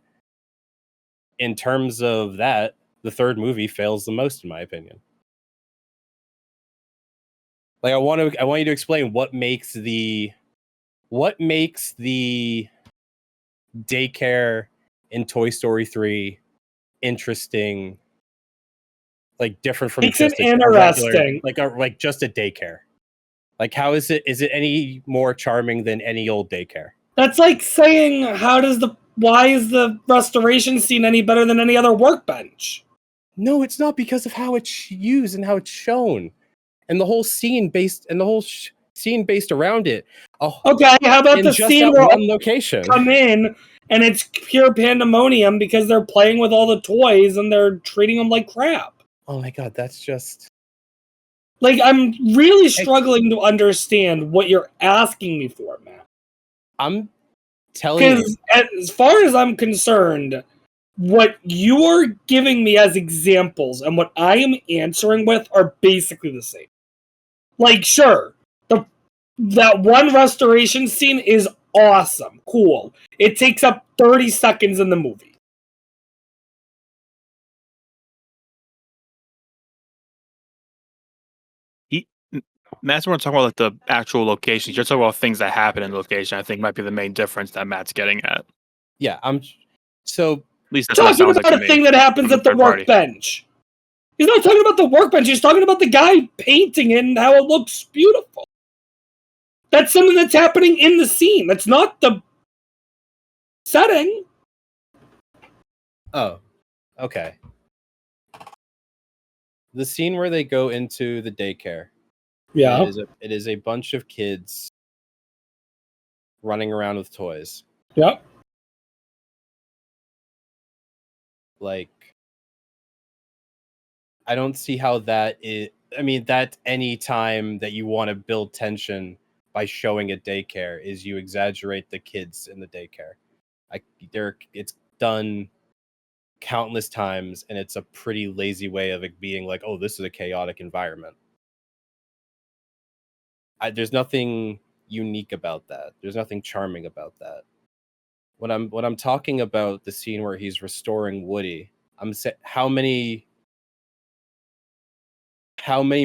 in terms of that, the third movie fails the most, in my opinion. Like I want you to explain what makes the daycare in Toy Story 3 interesting, like different from just a regular, like just a daycare. Like how is it any more charming than any old daycare? That's like saying why is the restoration scene any better than any other workbench? No, it's not, because of how it's used and how it's shown. And the whole scene based around it. Oh, okay, how about the scene where one location come in and it's pure pandemonium because they're playing with all the toys and they're treating them like crap? Oh my god, that's just like, I'm really struggling to understand what you're asking me for, Matt. I'm telling you, because as far as I'm concerned, what you're giving me as examples and what I am answering with are basically the same. Like, sure, that one restoration scene is awesome, cool. It takes up 30 seconds in the movie. Matt's more talking about like the actual locations. You're talking about things that happen in the location. I think might be the main difference that Matt's getting at. Yeah, so At least that's what it Talking sounds like about to a me. thing that happens From at the third party. workbench. He's not talking about the workbench. He's talking about the guy painting it and how it looks beautiful. That's something that's happening in the scene. That's not the setting. oh, okay. The scene where they go into the daycare. Yeah. It is a bunch of kids running around with toys. Yeah. Like, I don't see how that is. I mean, that any time that you want to build tension by showing a daycare is you exaggerate the kids in the daycare. It's done countless times, and it's a pretty lazy way of it being like, oh, this is a chaotic environment. There's nothing unique about that. There's nothing charming about that. When I'm talking about the scene where he's restoring Woody, how many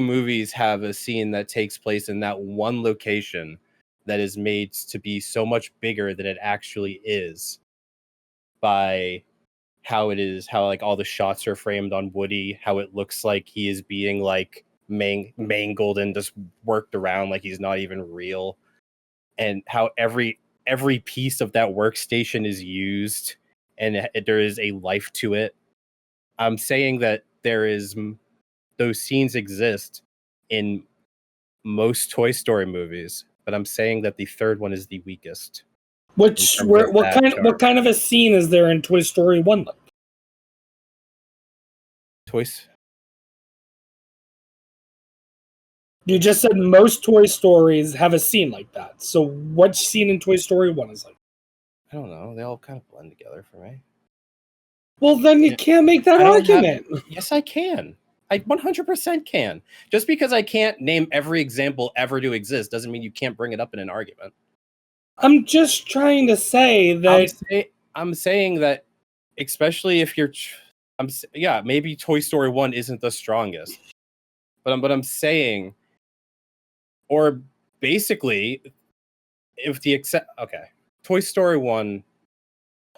movies have a scene that takes place in that one location that is made to be so much bigger than it actually is by how like all the shots are framed on Woody, how it looks like he is being like mangled and just worked around like he's not even real, and how every piece of that workstation is used and there is a life to it. I'm saying that those scenes exist in most Toy Story movies, but I'm saying that the third one is the weakest. What kind of a scene is there in Toy Story 1? Toys. You just said most Toy Stories have a scene like that. So what scene in Toy Story 1 is like? I don't know. They all kind of blend together for me. Well, then you can't make that argument. Yes, I can. I 100% can. Just because I can't name every example ever to exist doesn't mean you can't bring it up in an argument. I'm just trying to say that I'm saying that, especially if you're, maybe Toy Story 1 isn't the strongest, but I'm saying, or basically, if the Toy Story 1.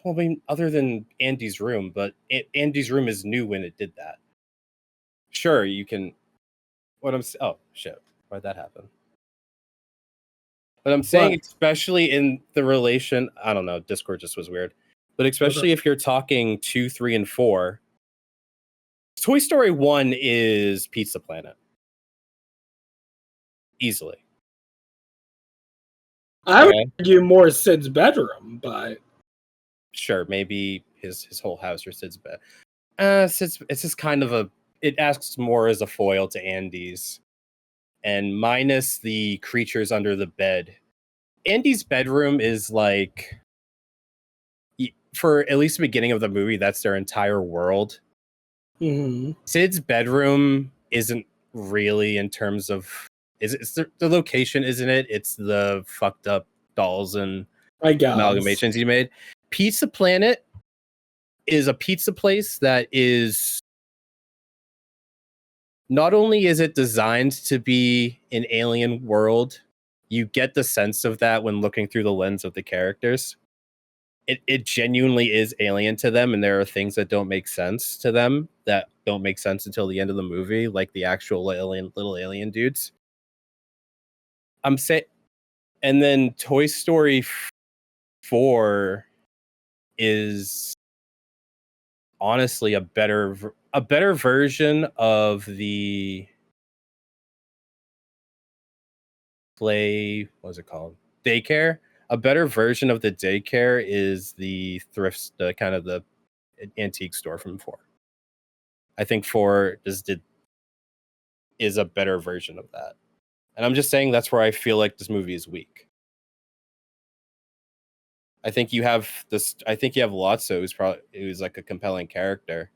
Well, I mean, other than Andy's room, but Andy's room is new when it did that. Sure, you can. Oh shit! Why'd that happen? But I'm saying, especially in the relation, I don't know. Discord just was weird, but especially if you're talking 2, 3, and 4, Toy Story 1 is Pizza Planet, easily. I would argue more Sid's bedroom, but sure, maybe his whole house or Sid's bed. It's just kind of it asks more as a foil to Andy's, and minus the creatures under the bed. Andy's bedroom is like, for at least the beginning of the movie, that's their entire world. Mm-hmm. Sid's bedroom isn't really, in terms of, it's the location, isn't it? It's the fucked up dolls and amalgamations he made. Pizza Planet is a pizza place that is, not only is it designed to be an alien world, you get the sense of that when looking through the lens of the characters. It genuinely is alien to them, and there are things that don't make sense to them that don't make sense until the end of the movie, like the actual little alien dudes. I'm saying, and then Toy Story 4 is honestly a better version of the what's it called? Daycare. A better version of the daycare is the kind of the antique store from 4. I think 4 is a better version of that. And I'm just saying that's where I feel like this movie is weak. I think you have Lotso, who's like a compelling character.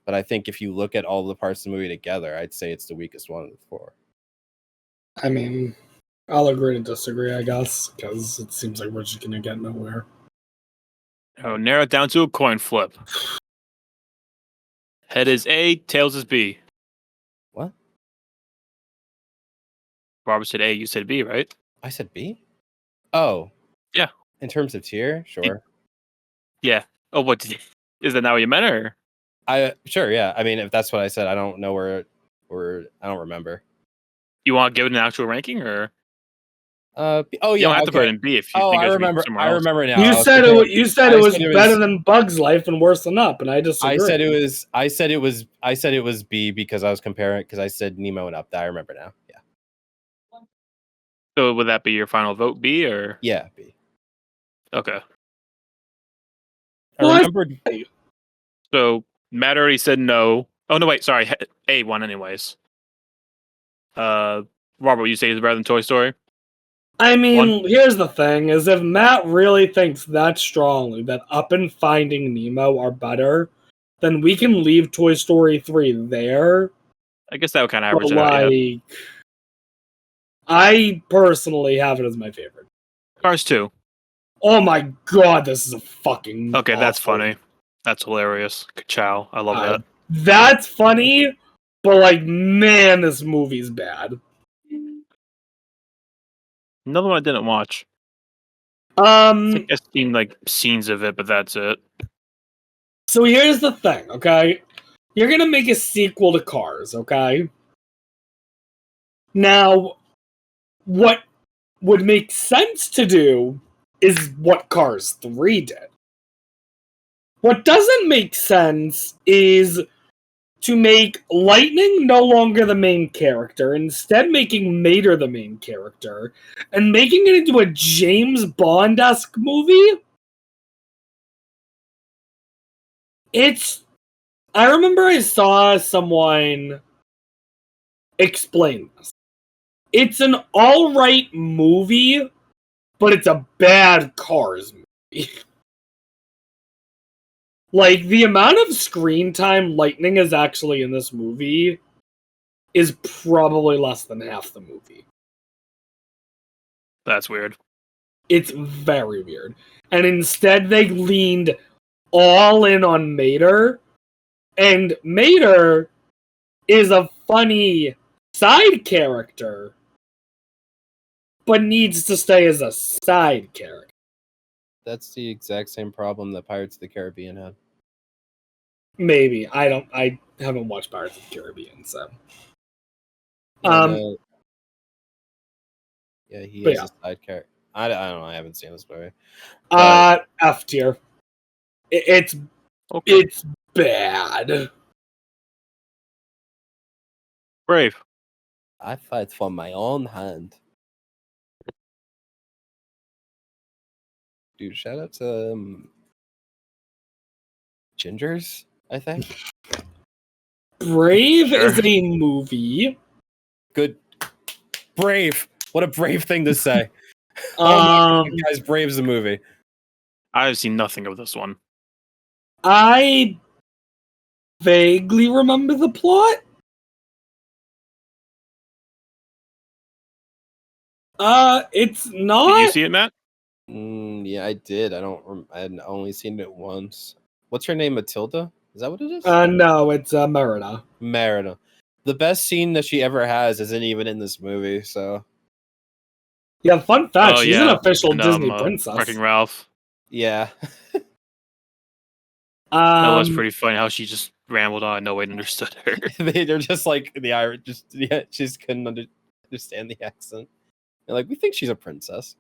But I think if you look at all the parts of the movie together, I'd say it's the weakest one of the 4. I mean, I'll agree to disagree, I guess, because it seems like we're just going to get nowhere. Oh, narrow it down to a coin flip. Head is A, tails is B. What? Robert said A, you said B, right? I said B? Oh. Yeah. In terms of tier? Sure. Yeah. Oh, what did is that not what you meant, or? Sure, yeah. I mean, if that's what I said, I don't know where I don't remember. You want to give it an actual ranking, or? Oh You don't yeah, have to put okay. it in B if you Oh, think I it should be remember. somewhere I else. remember now. You I was said comparing- it. You said I it was said better than Bug's Life and worse than Up, and I disagree. I said it was B because I was comparing because I said Nemo and Up. That I remember now. Yeah. So would that be your final vote, B, or? Yeah, B. Okay. I Well, remembered. So Matt already said no. Oh no, wait, sorry. A won anyways. Robert, you say it's better than Toy Story? I mean, here's the thing: is if Matt really thinks that strongly that Up and Finding Nemo are better, then we can leave Toy Story 3 there. I guess that would kind of But average it out. Yeah. I personally have it as my favorite. Cars 2. Oh my god, this is a fucking Okay, that's awful- funny. That's hilarious. Ciao. I love that. That's funny, but like, man, this movie's bad. Another one I didn't watch. I think Um, I've seen like scenes of it, but that's it. so here's the thing, okay? You're gonna make a sequel to Cars, okay? Now, what would make sense to do is what Cars 3 did. What doesn't make sense is to make Lightning no longer the main character, instead making Mater the main character, and making it into a James Bond-esque movie. I remember I saw someone explain this. It's an alright movie, but it's a bad Cars movie. Like, the amount of screen time Lightning is actually in this movie is probably less than half the movie. That's weird. It's very weird. And instead they leaned all in on Mater, and Mater is a funny side character, but needs to stay as a side character. That's the exact same problem that Pirates of the Caribbean had. Maybe. I haven't watched Pirates of the Caribbean, so. Yeah, he but is yeah. a side character. I don't know. I haven't seen this movie. F tier. It's Okay. it's bad. Brave. I fight for my own hand. Dude, shout out to Gingers, I think. Brave Sure. is a movie. Good. Brave. What a brave thing to say. Oh my God, guys, Brave's the movie. I've seen nothing of this one. I vaguely remember the plot. It's not. Did you see it, Matt? Yeah, I did. I had only seen it once. What's her name? Matilda? Is that what it is? No, it's Merida. Merida. The best scene that she ever has isn't even in this movie, so Yeah, fun fact, she's an official and, Disney princess. Wrecking Ralph. yeah. That was pretty funny how she just rambled on. No one understood her. They're just like the Irish. She just couldn't understand the accent. They're like, we think she's a princess.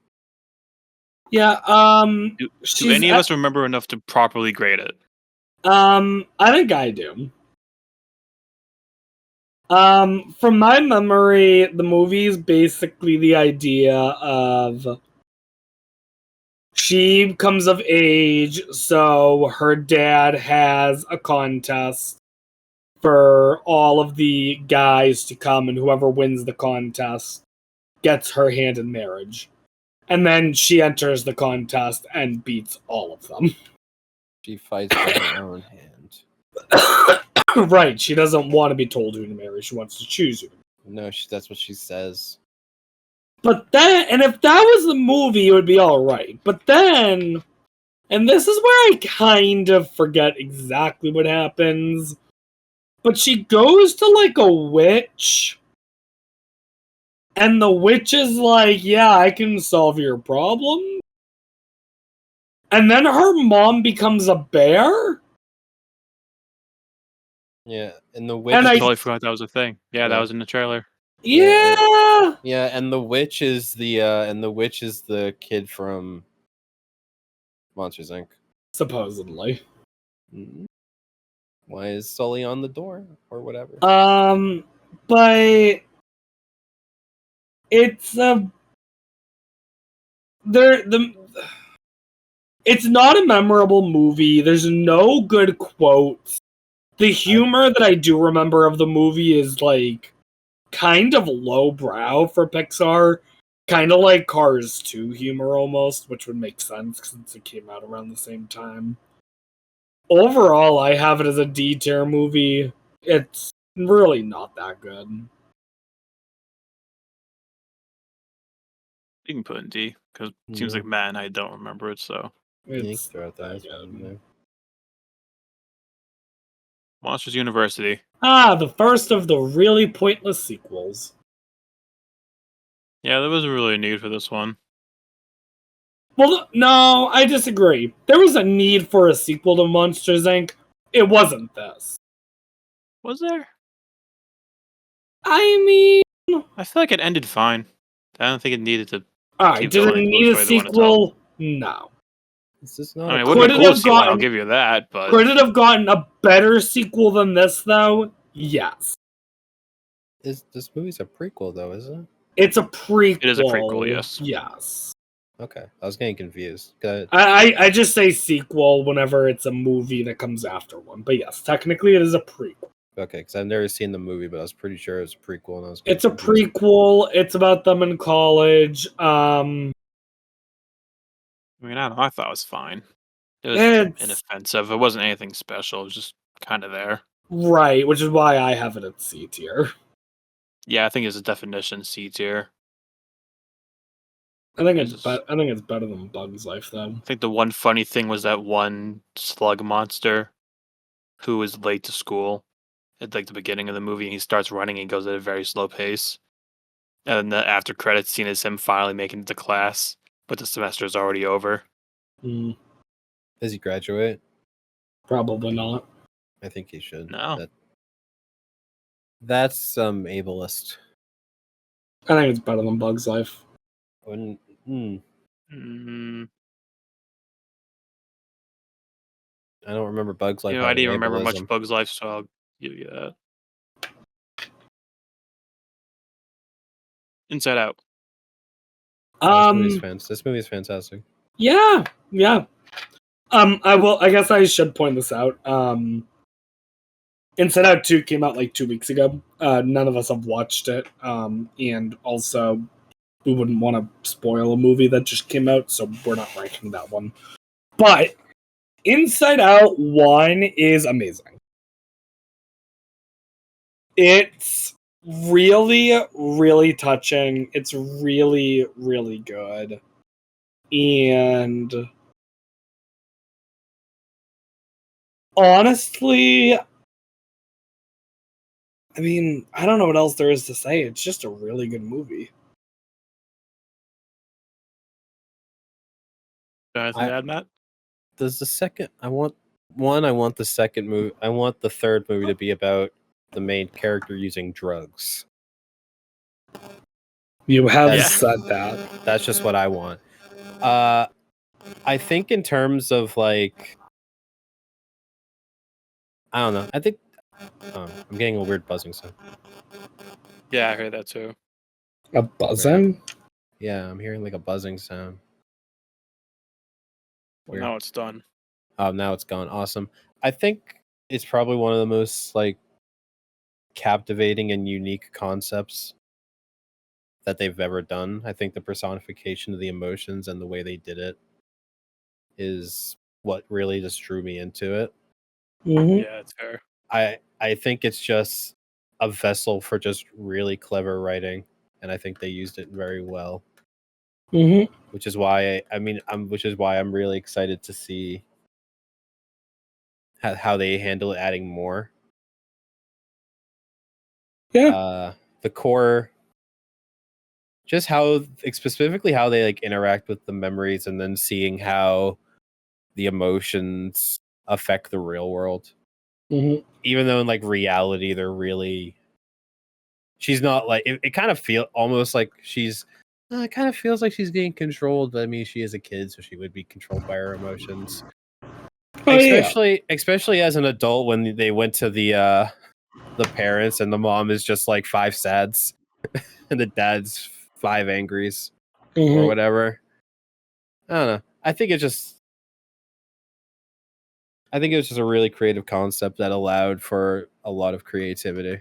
Yeah. Do any of us remember enough to properly grade it? I think I do. From my memory, the movie is basically the idea of she comes of age, so her dad has a contest for all of the guys to come, and whoever wins the contest gets her hand in marriage. And then she enters the contest and beats all of them. She fights by her own hand. Right, she doesn't want to be told who to marry, she wants to choose who. No, that's what she says. But then, and if that was the movie, it would be alright. But then, and this is where I kind of forget exactly what happens, but she goes to like a witch, And the witch is like, yeah, I can solve your problem. And then her mom becomes a bear? Yeah, and the witch. And I I- totally forgot that was a thing. Yeah, that Yeah. was in the trailer. Yeah! Yeah, and the witch is the kid from Monsters Inc. Supposedly. Mhm. Why is Sully on the door or whatever? But it's it's not a memorable movie. There's no good quotes. The humor that I do remember of the movie is like kind of lowbrow for Pixar. Kind of like Cars 2 humor almost, which would make sense since it came out around the same time. Overall, I have it as a D tier movie. It's really not that good. You can put in D because it seems Yeah. like Matt and I don't remember it. So Yeah, you can It's throw out that. not That's that fine, good. yeah. Monsters University. The first of the really pointless sequels. Yeah, there was really a need for this one. Well, no, I disagree. There was a need for a sequel to Monsters Inc. It wasn't this. Was there? I mean, I feel like it ended fine. I don't think it needed to alright, keep did it going need which a way they want to tell. sequel? No. This is not I mean, a it would have Could been it cool have to see one. I'll gotten- give you that, but Could it have gotten a better sequel than this, though? Yes. This movie's a prequel though, isn't it? It's a prequel. It is a prequel, yes. Yes. Okay, I was getting confused. Good. I just say sequel whenever it's a movie that comes after one. But yes, technically it is a prequel. Okay, because I've never seen the movie, but I was pretty sure it was a prequel, and I was. It's a confused. prequel. It's about them in college. I mean, I don't know. I thought it was fine. It was It's inoffensive. It wasn't anything special. It was just kind of there. right, which is why I have it at C tier. Yeah, I think it's a definition C tier. I think It's it's just- I think it's better than Bug's Life though. I think the one funny thing was that one slug monster who was late to school at like the beginning of the movie, and he starts running and he goes at a very slow pace. And then the after credits scene is him finally making it to class, but the semester is already over. Does he graduate? Probably not. I think he should. No. That's some ableist. I think it's better than Bug's Life. When, Mm, I don't remember Bugs Life. I didn't having remember much ableism. Bug's Life, so I'll give you that. Inside Out. This movie's fantastic. Yeah. I guess I should point this out. Inside Out 2 came out like 2 weeks ago. None of us have watched it. And also we wouldn't want to spoil a movie that just came out, so we're not ranking that one. But Inside Out 1 is amazing. It's really, really touching. It's really, really good. And honestly, I mean, I don't know what else there is to say. It's just a really good movie. Anything to add, Matt? Does the second? I want the second movie. I want the third movie to be about the main character using drugs. You have Yeah. said that. That's just what I want. I think in terms of like, I don't know. I think I'm getting a weird buzzing sound. Yeah, I heard that too. A buzzing? Yeah, I'm hearing like a buzzing sound. Well, now it's done. Oh, now it's gone. Awesome. I think it's probably one of the most like captivating and unique concepts that they've ever done. I think the personification of the emotions and the way they did it is what really just drew me into it. Mm-hmm. Yeah, it's fair. I think it's just a vessel for just really clever writing, and I think they used it very well. Mm-hmm. Which is why I'm really excited to see how they handle adding more. Yeah. The core just how specifically how they like interact with the memories, and then seeing how the emotions affect the real world. Mm-hmm. Even though in like reality, they're really she's not like it kind of feel almost like she's it kind of feels like she's getting controlled, but I mean she is a kid, so she would be controlled by her emotions. Oh yeah. Especially as an adult when they went to the parents and the mom is just like 5 sads and the dad's 5 angries or Mm-hmm. whatever. I don't know. I think it was just a really creative concept that allowed for a lot of creativity.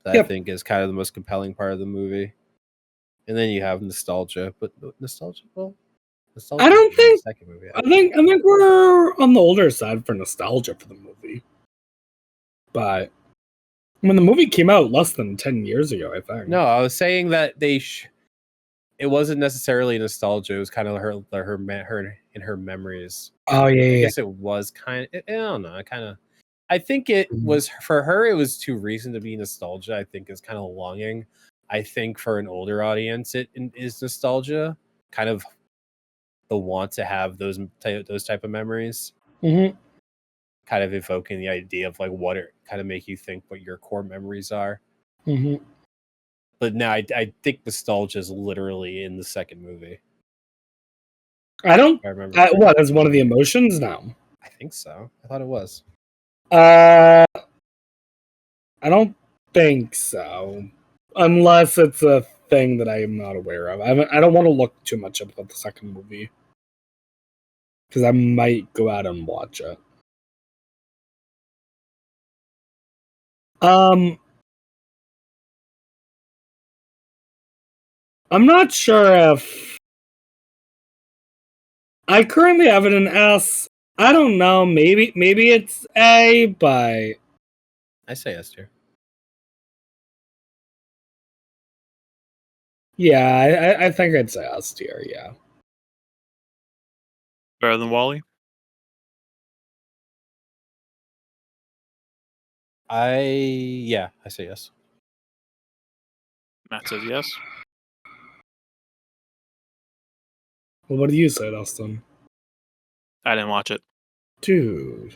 That I Yep. think is kind of the most compelling part of the movie. And then you have nostalgia, but nostalgia. I don't is in the think. second movie. I think we're on the older side for nostalgia for the movie, but when the movie came out less than 10 years ago, I think. No, I was saying that it wasn't necessarily nostalgia. It was kind of her in her memories. Oh yeah. I guess it was kind of. I don't know. I think it was for her. It was too recent to be nostalgia. I think is kind of longing. I think for an older audience, it is nostalgia. Kind of the want to have those type of memories. Mm-hmm. Kind of evoking the idea of like what it kind of make you think what your core memories are. Mm-hmm. But now I think nostalgia is literally in the second movie. I don't. I remember. What is one of the emotions now? I think so. I thought it was. I don't think so, unless it's a thing that I am not aware of. I don't want to look too much about the second movie because I might go out and watch it. I'm not sure if I currently have it in S. I don't know. Maybe it's A, but I say S tier. yeah, I think I'd say S tier. Yeah. Better than Wally? I say yes. Matt says yes. Well, what do you say, Dustin? I didn't watch it. Dude,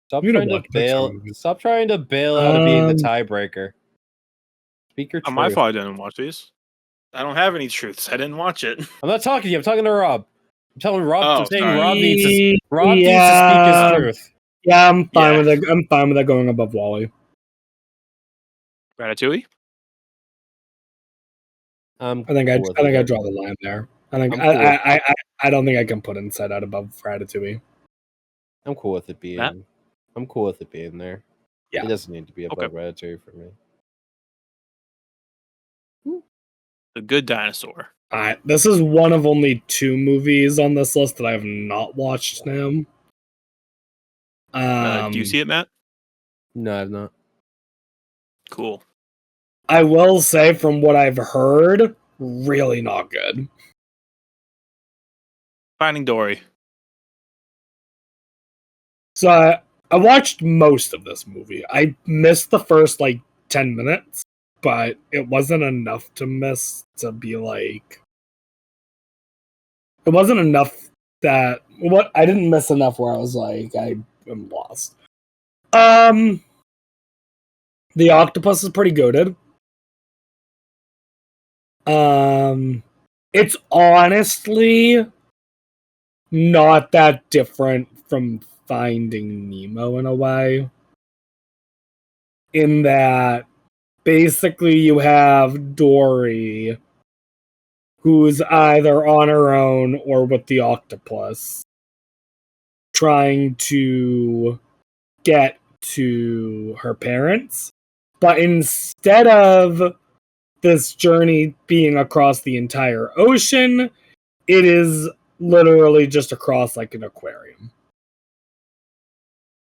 Stop you trying don't to watch PIXAR bail. movies. Stop trying to bail out of being the Um, tiebreaker. Speak your My truth. fault I didn't watch these. I don't have any truths. I didn't watch it. I'm not talking to you. I'm talking to Rob. I'm telling Rob. Oh, I'm saying sorry. Rob needs to speak his truth. Yeah, I'm fine Yeah. with it. I'm fine with that going above Wally. Ratatouille? I think I draw the line there. I think I don't think I can put Inside Out above Ratatouille. I'm cool with it being. Matt? I'm cool with it being there. Yeah. It doesn't need to be above Okay. Ratatouille for me. The Good Dinosaur. This is one of only 2 movies on this list that I have not watched now. Do you see it, Matt? No, I've not. Cool. I will say from what I've heard, really not good. Finding Dory. So I watched most of this movie. I missed the first 10 minutes, but it wasn't enough to miss to be like. It wasn't enough that I didn't miss enough where I was like I am lost. The octopus is pretty goated. It's honestly not that different from Finding Nemo in a way. In that basically you have Dory who's either on her own or with the octopus trying to get to her parents. But instead of this journey being across the entire ocean, it is literally just across an aquarium.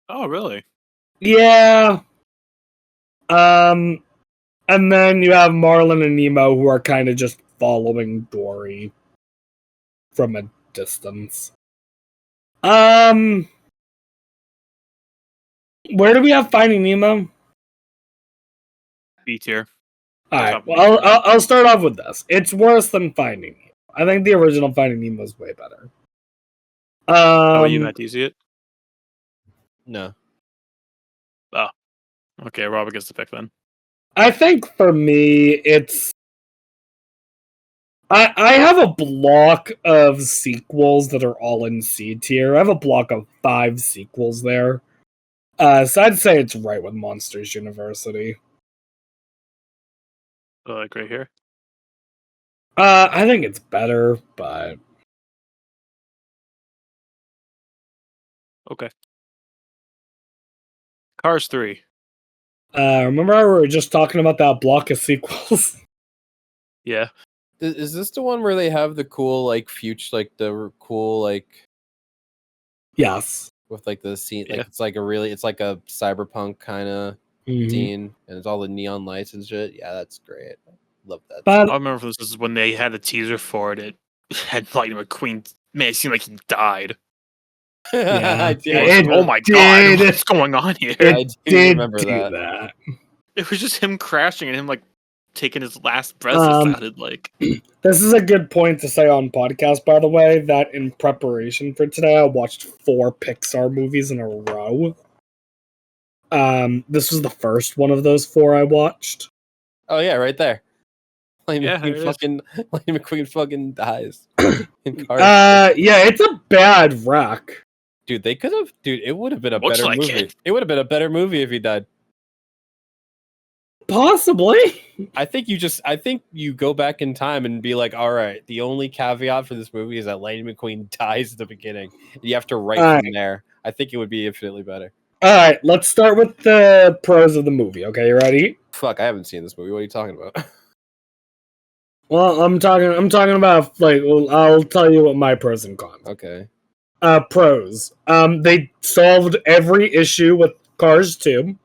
Oh, really? Yeah. And then you have Marlin and Nemo who are kind of just following Dory from a distance. Where do we have Finding Nemo? B tier. All right. Well, I'll start off with this. It's worse than Finding Nemo. I think the original Finding Nemo is way better. How about you, Matt? Do you see it? No. Oh, okay. Robert gets the pick then. I think for me, it's. I have a block of sequels that are all in C tier. I have a block of 5 sequels there. So I'd say it's right with Monsters University. Like right here. I think it's better, but Okay. Cars 3. remember we were just talking about that block of sequels? Yeah. Is this the one where they have the cool like future, like the cool like Yes. with like the scene, like Yeah. it's like a cyberpunk kind of Mhm. scene, and it's all the neon lights and shit. Yeah, that's great. Love that. But I remember this is when they had the teaser for it. It had Lightning McQueen. Man, it seemed like he died. yeah, I I was it like, oh my did. god, what's going on here? I It do did remember do that. that. It was just him crashing and him like taking his last breath. Um, It sounded like. This is a good point to say on podcast, by the way, that in preparation for today, I watched 4 Pixar movies in a row. This was the first one of those 4 I watched. Oh yeah, right there. Lightning Yeah, there McQueen it is. fucking Lightning McQueen fucking dies in Cars. Yeah, it's a bad wreck. Dude, they could have. Dude, it would have been a Looks better like movie. it. It would have been a better movie if he died. Possibly. I think you go back in time and be like, all right, the only caveat for this movie is that Lightning McQueen dies at the beginning. You have to write All from there. I think it would be infinitely better. Alright, let's start with the pros of the movie, okay? You ready? Fuck, I haven't seen this movie. What are you talking about? Well, I'm talking about, like, well, I'll tell you what my pros and cons. Okay. Pros. They solved every issue with Cars 2.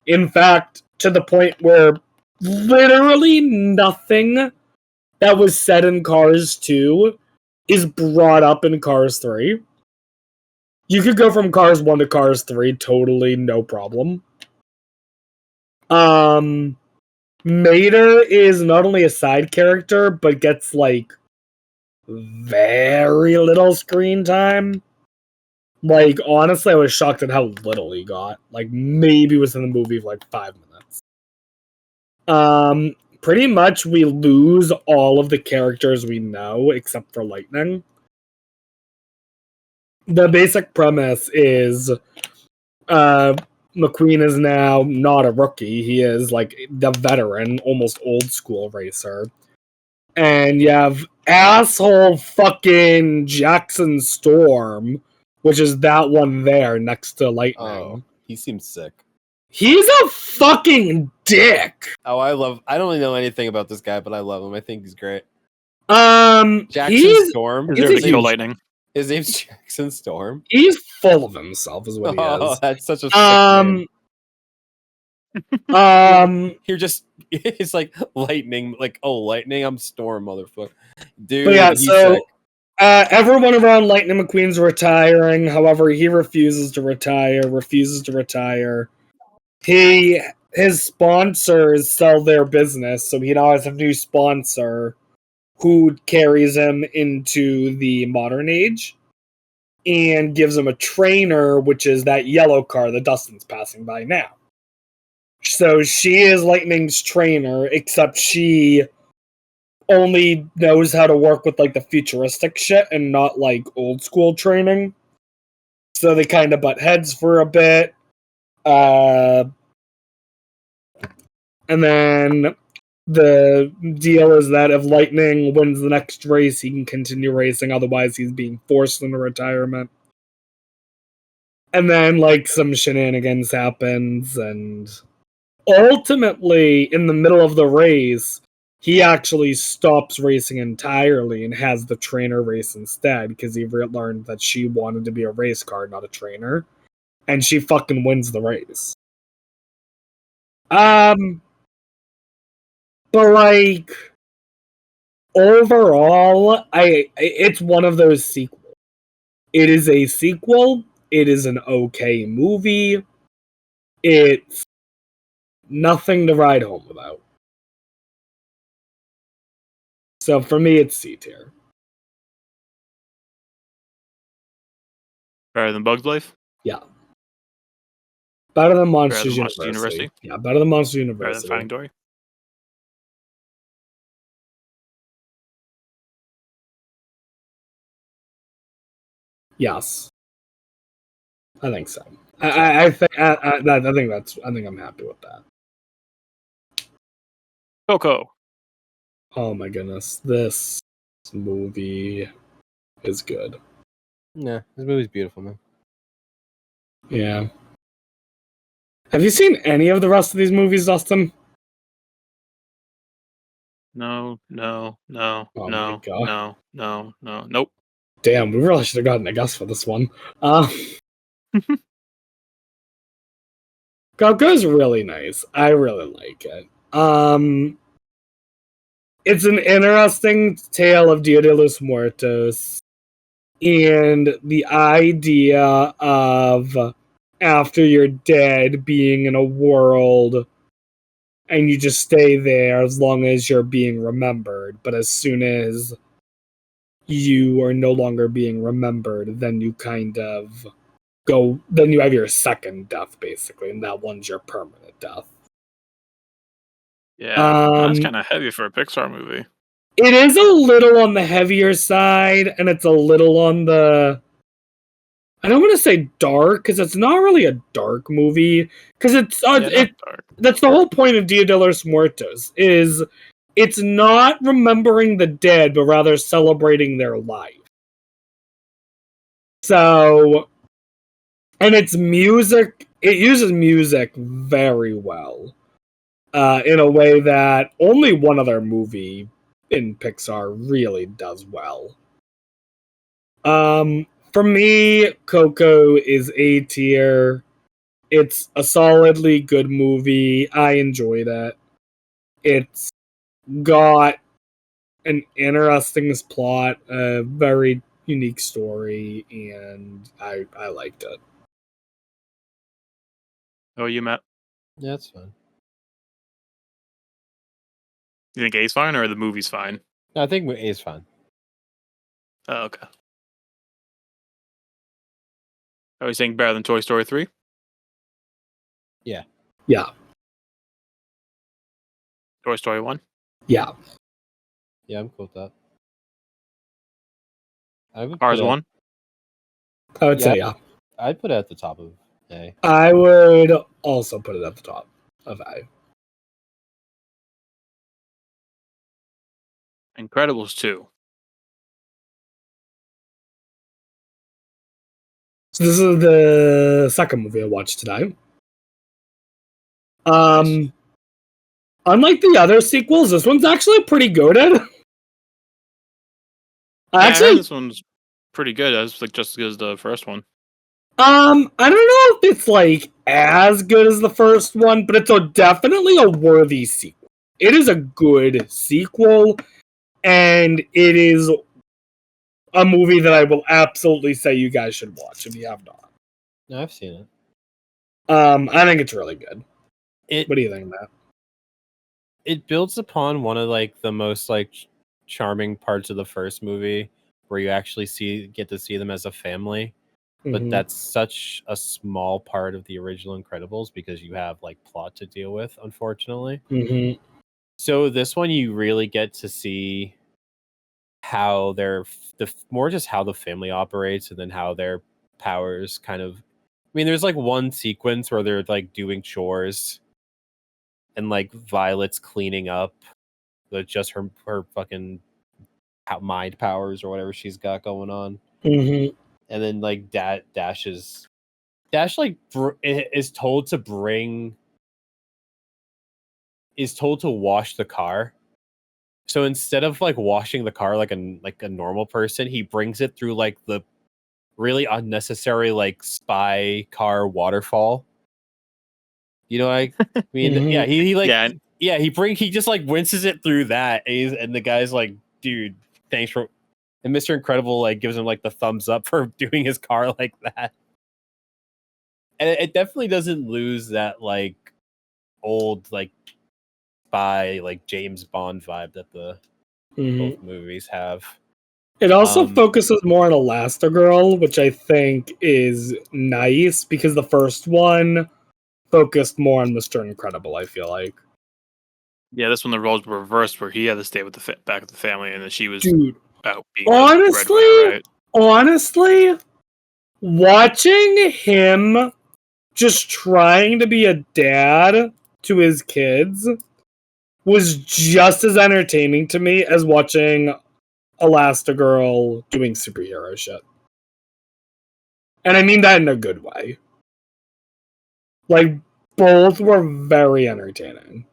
In fact, to the point where literally nothing that was said in Cars 2 is brought up in Cars 3. You could go from Cars 1 to Cars 3 totally no problem. Mater is not only a side character, but gets, like, very little screen time. Like, honestly, I was shocked at how little he got. Like, maybe was in the movie for, like, 5 minutes. Pretty much we lose all of the characters we know, except for Lightning. The basic premise is, McQueen is now not a rookie. He is, like, the veteran, almost old school racer. And you have asshole fucking Jackson Storm, which is that one there next to Lightning. Oh, he seems sick. He's a fucking dick. Oh, I don't really know anything about this guy, but I love him. I think he's great. Jackson Storm. He's there to kill huge- Lightning. His name's Jackson Storm. He's full of himself, is what he Oh, is. that's such a sick name. You're just, it's like Lightning, like, oh, Lightning, I'm Storm, motherfucker. Dude, But yeah, he's so sick. everyone around Lightning McQueen's retiring. However, he refuses to retire. His sponsors sell their business, so he now has a new sponsor who carries him into the modern age and gives him a trainer, which is that yellow car that Dustin's passing by now. So she is Lightning's trainer, except she only knows how to work with, like, the futuristic shit and not, like, old school training. So they kind of butt heads for a bit. And then the deal is that if Lightning wins the next race, he can continue racing. Otherwise, he's being forced into retirement. And then, like, some shenanigans happens, and ultimately, in the middle of the race, he actually stops racing entirely and has the trainer race instead because he learned that she wanted to be a race car, not a trainer. And she fucking wins the race. But, like, overall, it's one of those sequels. It is a sequel. It is an okay movie. It's nothing to ride home about. So for me, it's C tier. Better than Bugs Life? Yeah. Better than Better Monsters than Monsters University. University? Yeah, better than Monsters Better than University. Finding Dory? Yes, I think so. I think I think I'm happy with that. Coco. Oh my goodness, this movie is good. Nah, this movie's beautiful, man. Yeah. Have you seen any of the rest of these movies, Dustin? No. Oh my God. No. Nope. Damn, we really should have gotten a guess for this one. Uh, Coco's really nice. I really like it. It's an interesting tale of Dia de los Muertos and the idea of after you're dead being in a world and you just stay there as long as you're being remembered, but as soon as you are no longer being remembered, then you kind of then you have your second death basically, and that one's your permanent death. Yeah, that's kind of heavy for a Pixar movie. It is a little on the heavier side, and it's a little on the, I don't want to say dark, because it's not really a dark movie, because it's Yeah, not dark. that's the whole point of Dia de los Muertos, is it's not remembering the dead, but rather celebrating their life. So, and it's music, it uses music very well, in a way that only one other movie in Pixar really does well. For me, Coco is A tier. It's a solidly good movie. I enjoyed it. It's got an interesting plot, a very unique story, and I liked it. Oh, you Matt? Yeah, that's fine. You think A's fine or the movie's fine? No, I think A is fine. Oh, okay. Are you saying better than Toy Story 3? Yeah. Yeah. Toy Story 1? Yeah. Yeah, I'm cool with that. I would Cars put it, 1? I would say yeah. I'd put it at the top of A. I would also put it at the top of A. Incredibles 2. So this is the second movie I watched today. Nice. Unlike the other sequels, this one's actually pretty good. I heard this one's pretty good. It's like just as good as the first one. I don't know if it's like as good as the first one, but it's definitely a worthy sequel. It is a good sequel, and it is a movie that I will absolutely say you guys should watch if you have not. No, I've seen it. I think it's really good. It What do you think, Matt? it builds upon one of like the most like charming parts of the first movie, where you actually get to see them as a family. But Mhm. that's such a small part of the original Incredibles because you have like plot to deal with, unfortunately. Mhm. So this one you really get to see how more just how the family operates, and then how their powers kind of. I mean, there's like one sequence where they're like doing chores, and like Violet's cleaning up, just her fucking mind powers or whatever she's got going on, Mhm. and then like Dash like is told to wash the car. So instead of like washing the car like a normal person, he brings it through like the really unnecessary like spy car waterfall. You know what I mean? Mhm. Yeah, he like Yeah. he just like rinses it through that, and the guy's like, dude, thanks for. And Mr. Incredible like gives him like the thumbs up for doing his car like that. And it definitely doesn't lose that like old like spy like James Bond vibe that the Both movies have. It also focuses more on Elastigirl, which I think is nice because the first one focused more on Mr. Incredible, I feel like. Yeah, this one the roles were reversed, where he had to stay with the back of the family, and then she was Dude, out being the breadwinner, right? honestly, watching him just trying to be a dad to his kids was just as entertaining to me as watching Elastigirl doing superhero shit. And I mean that in a good way. Like, both were very entertaining.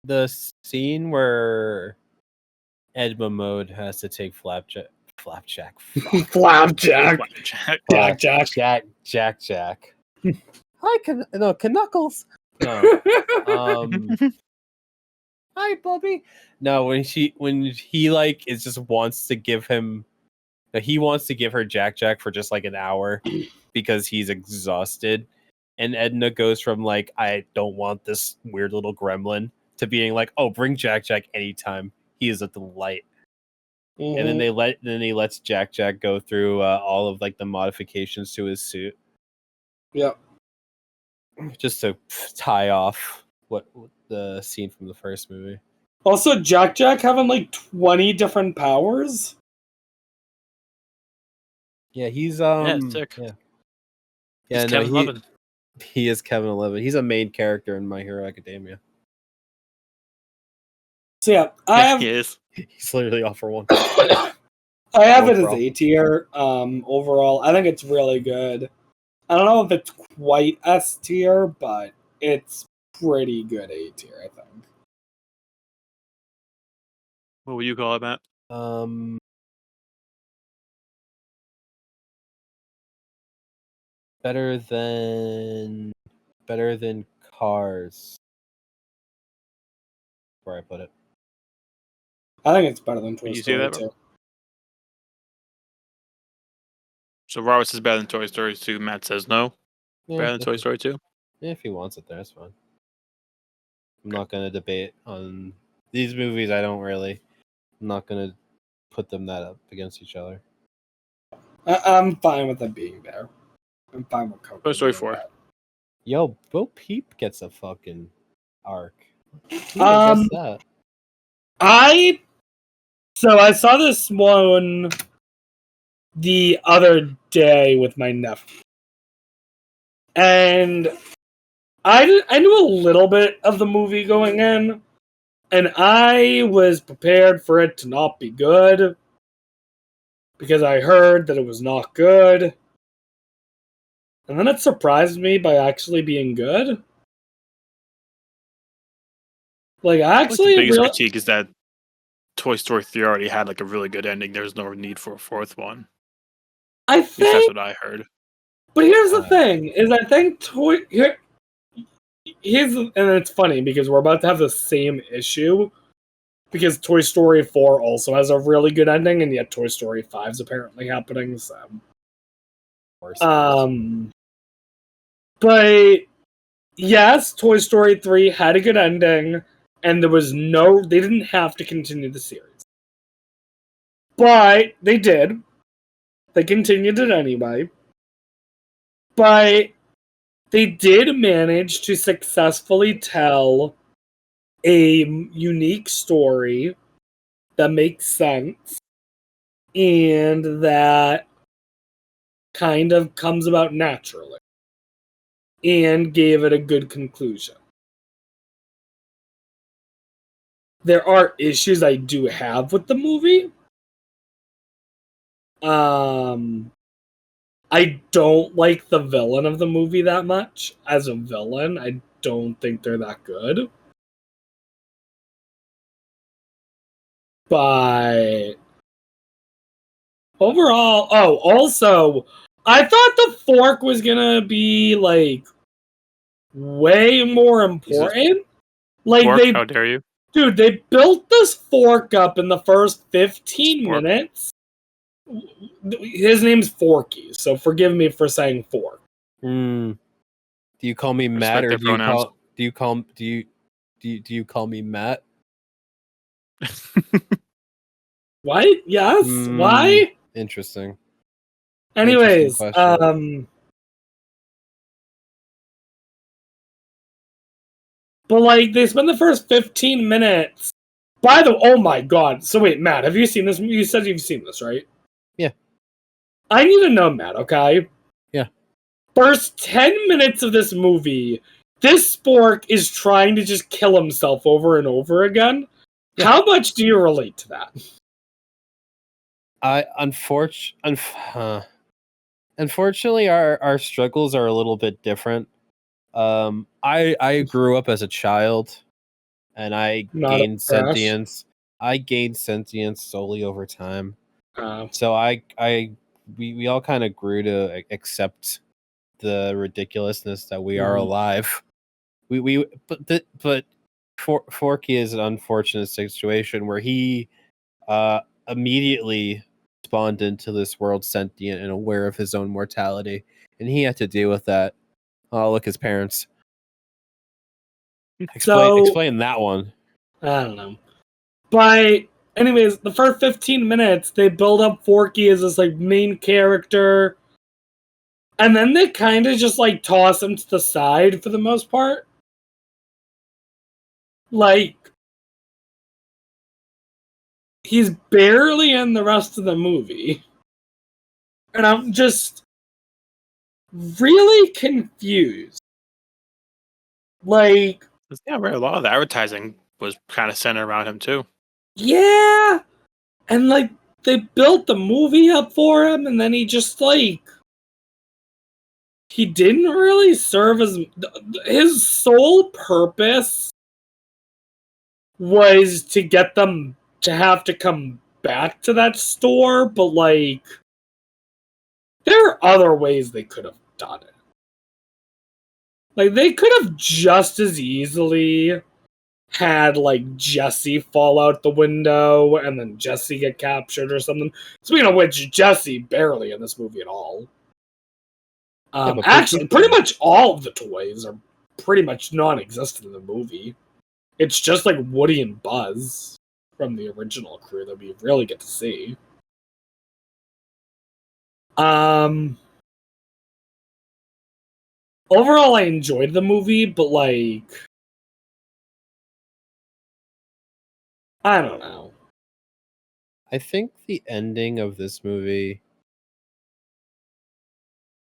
The scene where Edma Mode has to take Flapjack. Flapjack. Blackjack. Jack. Hi, Knuckles. No. Hi, Bubby. No, when he like is just wants to give him, he wants to give her Jack for just like an hour because he's exhausted, and Edna goes from like, I don't want this weird little gremlin, to being like, oh, bring Jack anytime. He is a delight. Mm-hmm. And then he lets Jack go through all of like the modifications to his suit. Yep. Just to tie off what the scene from the first movie. Also, Jack having like 20 different powers. Yeah, he's sick. Yeah, he's Kevin 11. He is Kevin 11. He's a main character in My Hero Academia. So yeah, he is. He's literally off for one. I have it as A tier. Overall, I think it's really good. I don't know if it's quite S tier, but it's pretty good A tier, I think. What would you call it, Matt? Better than Cars. Where I put it. I think it's better than Toy Story 2. So Robert says better than Toy Story 2. Matt says no. Yeah, better than Toy Story 2. If he wants it there, that's fine. I'm not gonna debate on these movies. I'm not gonna put them that up against each other. I'm fine with them being there. I'm fine with Coco. Toy Story 4. Yo, Bo Peep gets a fucking arc. That? I saw this one the other day with my nephew, and I knew a little bit of the movie going in, and I was prepared for it to not be good because I heard that it was not good, and then it surprised me by actually being good. Like, actually, the biggest critique is that Toy Story 3 already had like a really good ending. There's no need for a fourth one. I think that's what I heard. But here's the thing: is I think here's and it's funny because we're about to have the same issue because Toy Story 4 also has a really good ending, and yet Toy Story 5 is apparently happening. So, but yes, Toy Story 3 had a good ending, and they didn't have to continue the series. But they did. They continued it anyway. But they did manage to successfully tell a unique story that makes sense and that kind of comes about naturally and gave it a good conclusion. There are issues I do have with the movie. I don't like the villain of the movie that much. As a villain, I don't think they're that good. But overall, also, I thought the fork was gonna be like way more important. Like fork? How dare you? Dude, they built this fork up in the first 15 minutes. His name's Forky, so forgive me for saying fork. Do you call me Matt, or do you call me Matt? What? Yes. Why? Interesting. Anyways, question. but like they spend the first 15 minutes. By the oh my god. So wait, Matt, have you seen this? You said you've seen this, right? Yeah. I need to know, Matt, okay? Yeah. First 10 minutes of this movie, this spork is trying to just kill himself over and over again. Yeah. How much do you relate to that? Unfortunately, our struggles are a little bit different. I grew up as a child, and I Not a gained crash. sentience. I gained sentience slowly over time. Uh, So we all kind of grew to accept the ridiculousness that we are alive. But Forky is an unfortunate situation where he immediately spawned into this world sentient and aware of his own mortality, and he had to deal with that. Oh, look, his parents. so Explain that one. I don't know. But anyways, the first 15 minutes they build up Forky as this like main character. And then they kind of just like toss him to the side for the most part. Like he's barely in the rest of the movie. And I'm just really confused. Like, Yeah, right. A lot of the advertising was kind of centered around him too. yeah. And like they built the movie up for him and then he just like he didn't really serve as his sole purpose was to get them to have to come back to that store, but like there are other ways they could have done it. Like they could have just as easily had like Jesse fall out the window and then Jesse get captured or something. Speaking of which, Jesse barely in this movie at all. But Actually, pretty much all of the toys are pretty much non-existent in the movie. It's just like Woody and Buzz from the original crew that we really get to see. Overall, I enjoyed the movie, but like, I don't know. I think the ending of this movie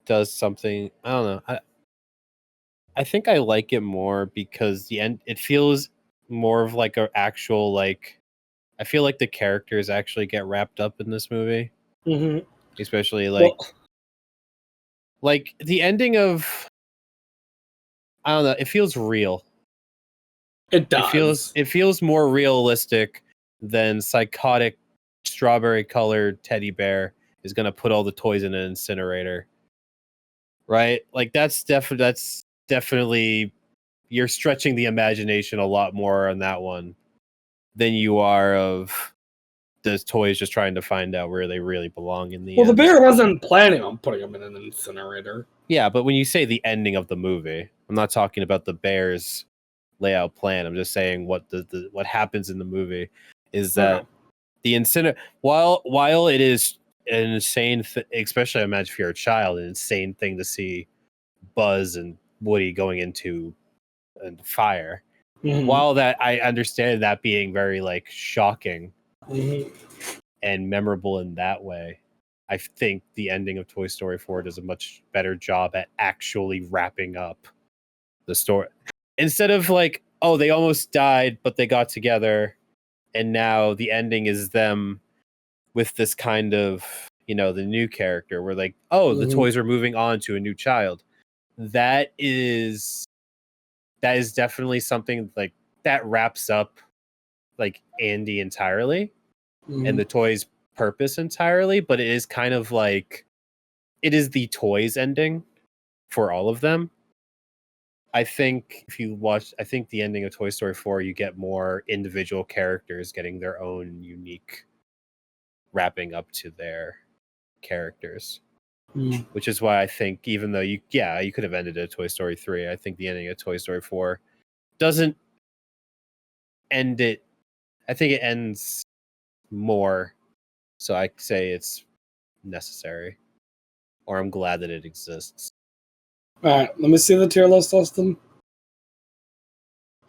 does something. I don't know. I think I like it more because the end. It feels more of like an actual like. I feel like the characters actually get wrapped up in this movie, Mm-hmm. especially Well, like the ending of. I don't know. It feels real. it does. It feels more realistic than psychotic strawberry colored teddy bear is gonna put all the toys in an incinerator. Right? Like that's definitely you're stretching the imagination a lot more on that one than you are of those toys just trying to find out where they really belong in the Well, the end. bear wasn't planning on putting him in an incinerator. Yeah, but when you say the ending of the movie, I'm not talking about the bear's layout plan. I'm just saying what what happens in the movie is that the incinerator while it is an insane especially I imagine if you're a child, an insane thing to see Buzz and Woody going into fire. Mm-hmm. While that I understand that being very like shocking Mm-hmm. and memorable in that way, I think the ending of Toy Story 4 does a much better job at actually wrapping up the story. Instead of like, oh, they almost died, but they got together, and now the ending is them with this kind of, the new character where like, oh, the toys are moving on to a new child. That is definitely something like that wraps up like Andy entirely and the toys purpose entirely, but it is kind of like it is the toys ending for all of them. I think I think the ending of Toy Story 4, you get more individual characters getting their own unique wrapping up to their characters. Which is why I think even though you could have ended at Toy Story 3, I think the ending of Toy Story 4 doesn't end it. I think it ends more So I say it's necessary, or I'm glad that it exists. Alright, let me see the tier list, Austin.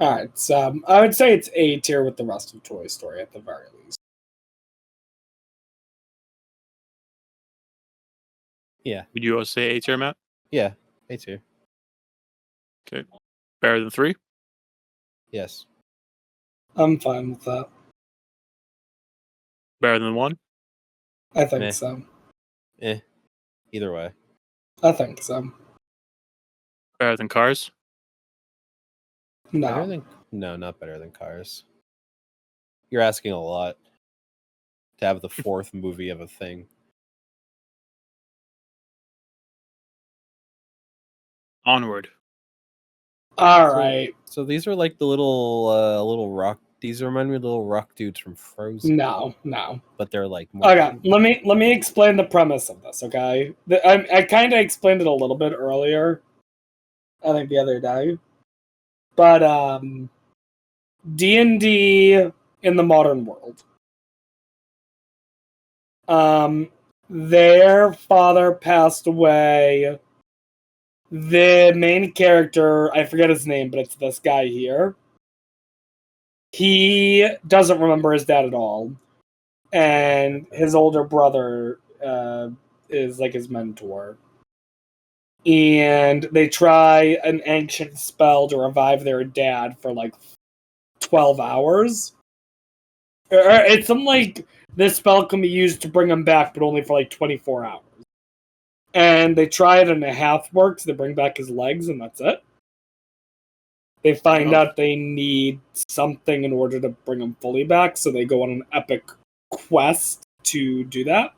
Alright, so I would say it's A tier with the rest of Toy Story at the very least. Yeah, Would you also say A tier, Matt? yeah, A tier. Okay. Better than 3? Yes. I'm fine with that. Better than 1? I think Meh. so. Either way. I think so. Better than Cars? Better No. than no, not better than Cars. You're asking a lot to have the fourth movie of a thing. Onward. Alright. So these are like the little rock. These remind me of little rock dudes from Frozen. No. But they're like more. Okay, let me explain the premise of this, okay? I kind of explained it a little bit earlier, I think the other day. But, D&D in the modern world. Their father passed away. The main character, I forget his name, but it's this guy here. He doesn't remember his dad at all. And his older brother is like his mentor. And they try an ancient spell to revive their dad for like 12 hours. It's something like this spell can be used to bring him back, but only for like 24 hours. And they try it and it half works. They bring back his legs and that's it. They find out they need something in order to bring him fully back, so they go on an epic quest to do that.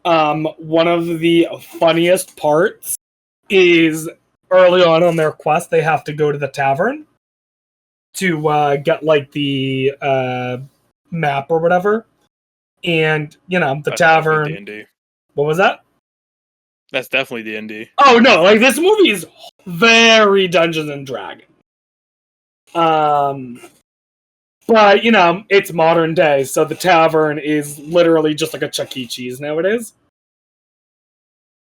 One of the funniest parts is early on their quest, they have to go to the tavern to get like the map or whatever. And the That's tavern. D&D. What was that? That's definitely D&D. Oh no! Like this movie is very Dungeons and Dragons. But it's modern day, so the tavern is literally just like a Chuck E. Cheese nowadays.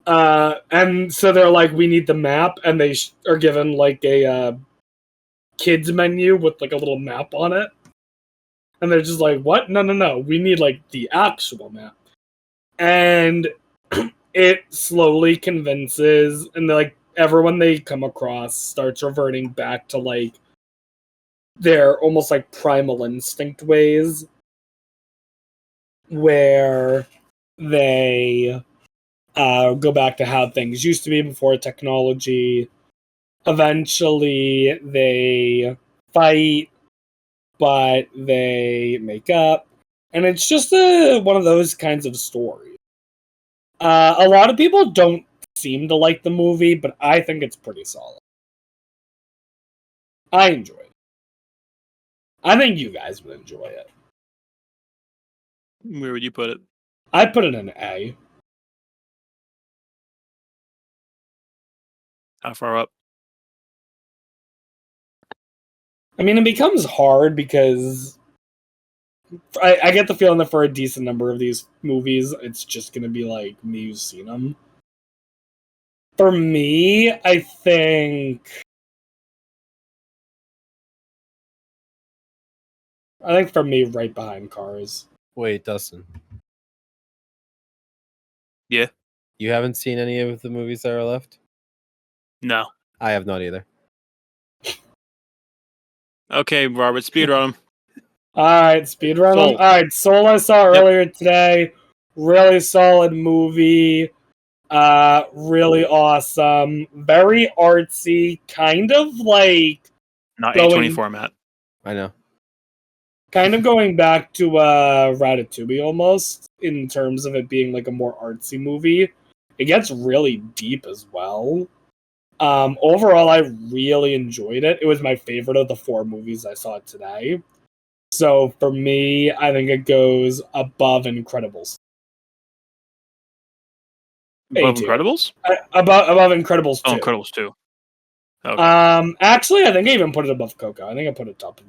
And so they're like, we need the map, and they are given like a kids menu with like a little map on it, and they're just like, what? No, we need like the actual map. And it slowly convinces, and like everyone they come across starts reverting back to like their almost like primal instinct ways, where they go back to how things used to be before technology. Eventually, they fight, but they make up, and it's just one of those kinds of stories. A lot of people don't seem to like the movie, but I think it's pretty solid. I enjoy it. I think you guys would enjoy it. Where would you put it? I put it in A. How far up? I mean, it becomes hard because I get the feeling that for a decent number of these movies, it's just going to be like me who's seen them. For me, I think for me, right behind Cars. Wait, Dustin. Yeah. You haven't seen any of the movies that are left? No. I have not either. Okay, Robert, speedrun 'em. Alright, speedrun them. Soul. Alright, Soul I saw earlier today. Really solid movie. Really awesome. Very artsy. Kind of like Not going A24, Matt. I know. kind of going back to Ratatouille almost, in terms of it being like a more artsy movie. It gets really deep as well. Overall, I really enjoyed it. It was my favorite of the 4 movies I saw today. So for me, I think it goes above Incredibles. Above A tier. Incredibles? Above Incredibles 2. Oh, Incredibles 2. Okay. Actually, I think I even put it above Coco. I think I put it top of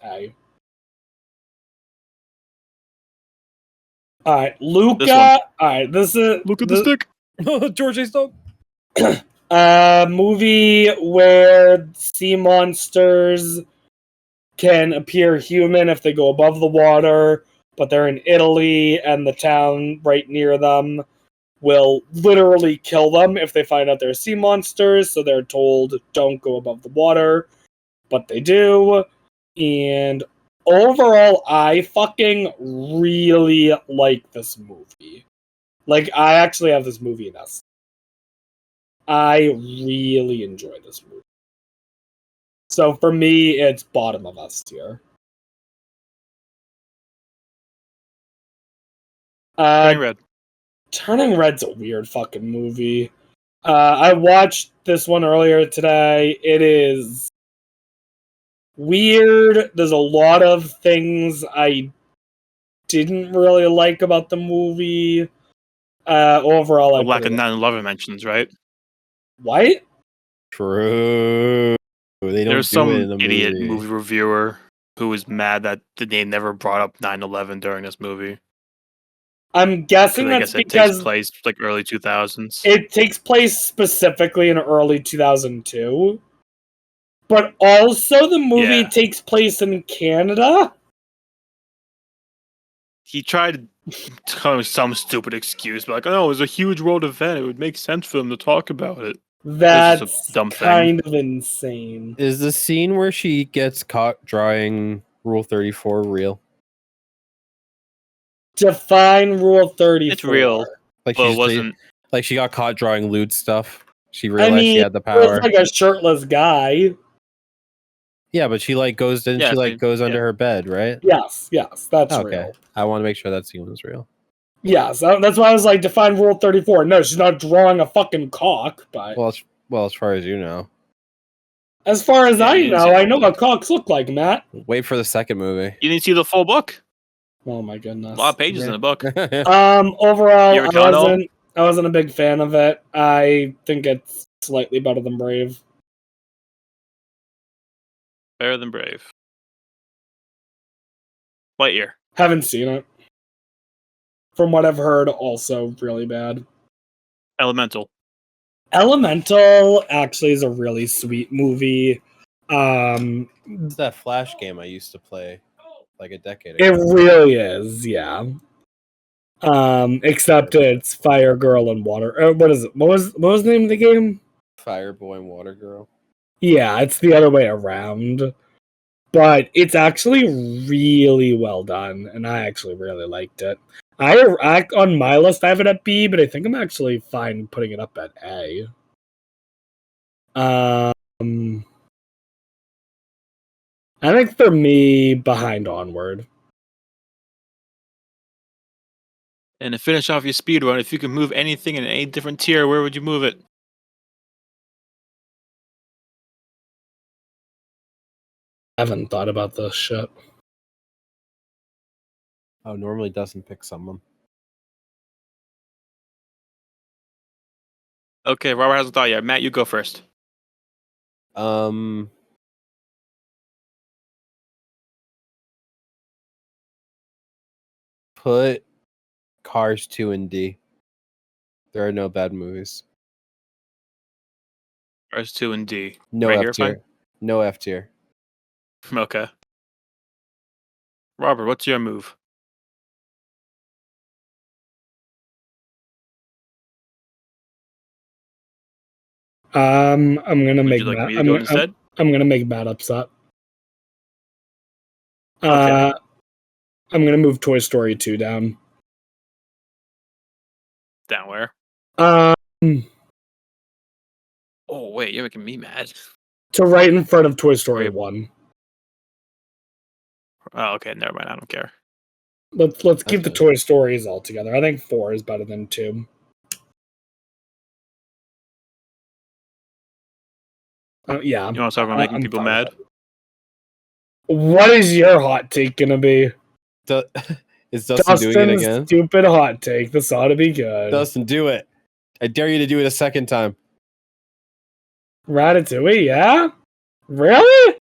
A. All right, This Luca. one. All right, this is Look at the stick. George A. Stone. movie where sea monsters can appear human if they go above the water, but they're in Italy and the town right near them will literally kill them if they find out they're sea monsters, so they're told don't go above the water, but they do. And overall, I fucking really like this movie. Like, I actually have this movie in us. I really enjoy this movie. So for me, it's bottom of S tier. Turning Red. Turning Red's a weird fucking movie. I watched this one earlier today. It is weird. There's a lot of things I didn't really like about the movie. Overall, The I lack put of it. 9/11 mentions, right? What? True. They don't There's do it some in the idiot movie. movie reviewer who was mad that they never brought up 9/11 during this movie. I'm guessing I that's guess it takes because place like early 2000s. it takes place specifically in early 2002. But also, the movie Yeah. takes place in Canada. He tried to come up with some stupid excuse, but like, oh, it was a huge world event. It would make sense for them to talk about it. That's just a dumb thing. kind of insane. Is the scene where she gets caught drawing Rule 34 real? Define Rule 34. It's real, Like but she it just wasn't. like she got caught drawing lewd stuff. She I realized she mean, had the it was power. like a shirtless guy. Yeah, but she like goes didn't Yeah, she like goes yeah. under her bed, right? Yes, that's Okay. real. I want to make sure that scene was real. Yes, that's why I was like, define Rule 34. No, she's not drawing a fucking cock, but Well, as far as you know. as far as Yeah, I you didn't see know, the I whole know book. what cocks look like, Matt. Wait for the second movie. You didn't see the full book. Oh my goodness. A lot of pages in the book. Overall, You're John O? I wasn't a big fan of it. I think it's slightly better than Brave. Better than Brave. Lightyear. Haven't seen it. From what I've heard, also really bad. Elemental. Elemental actually is a really sweet movie. It's that Flash game I used to play like a decade ago. It really is, yeah. Except it's Fire Girl and Water. What is it? What was the name of the game? Fireboy and Water Girl. Yeah, it's the other way around. But it's actually really well done, and I actually really liked it. I on my list I have it at B, but I think I'm actually fine putting it up at A. I think for me, behind Onward. And to finish off your speed run, if you could move anything in any different tier, where would you move it? I haven't thought about this shit. Oh, normally doesn't pick someone. Okay, Robert hasn't thought yet. Matt, you go first. Put Cars 2 in D. There are no bad movies. Cars 2 and D. No Right F here, tier. No F tier. Okay. Robert, what's your move? I'm gonna Would make you like Matt. me to go instead? I'm gonna make Matt upset. Okay. I'm gonna move Toy Story 2 down. Down where? Um, Oh, wait, you're making me mad. to right in front of Toy Story Wait. 1. Oh, okay, never mind. I don't care. Let's keep the fine. Toy Stories all together. I think 4 is better than 2. Yeah. You want to talk about making people mad? What is your hot take gonna be? Is Dustin doing it Dustin's again? stupid hot take. This ought to be good. Dustin, do it. I dare you to do it a second time. Ratatouille, yeah? Really?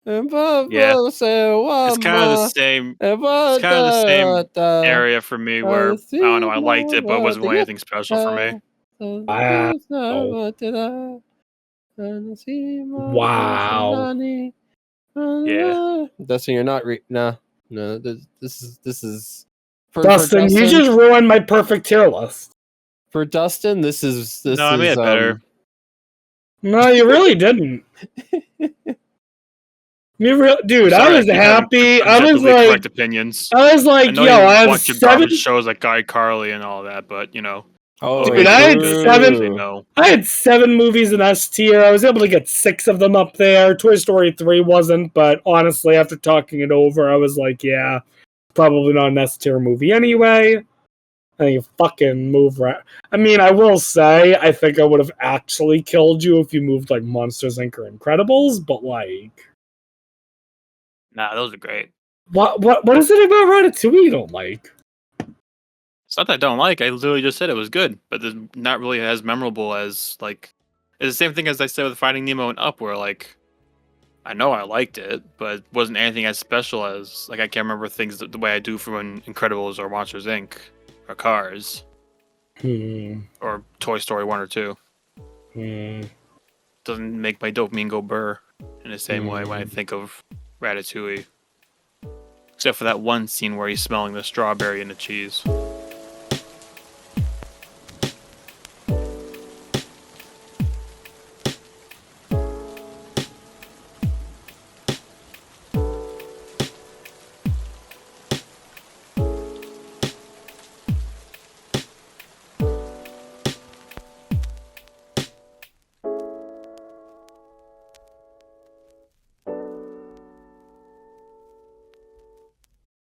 Yeah. It's kind of the same. It's kind of the same area for me where I don't know. I liked it, but it wasn't really anything special for me. Wow. Wow. Yeah. Dustin, you're not no. This is Dustin, you just ruined my perfect tier list. For Dustin, this is No, I made it better. No, you really didn't. Dude, Sorry, I was happy. I was correct opinions. I was like, I know yo, you I have watch your 7. garbage shows like Guy Carly and all that, but you know. Oh, Dude, I had say 7. No. I had 7 movies in S tier. I was able to get 6 of them up there. Toy Story 3 wasn't, but honestly, after talking it over, I was like, yeah, probably not an S tier movie anyway. I think you fucking move right. I mean, I will say, I think I would have actually killed you if you moved like Monsters Inc. or Incredibles, but like, Nah, those are great. what is it about Ratatouille you don't like? It's not that I don't like. I literally just said it was good, but it's not really as memorable as like. It's the same thing as I said with Finding Nemo and Up, where like, I know I liked it, but it wasn't anything as special as like I can't remember things the way I do from Incredibles or Monsters Inc. or Cars or Toy Story 1 or 2. Doesn't make my dopamine go burr in the same way when I think of Ratatouille. Except for that one scene where he's smelling the strawberry and the cheese.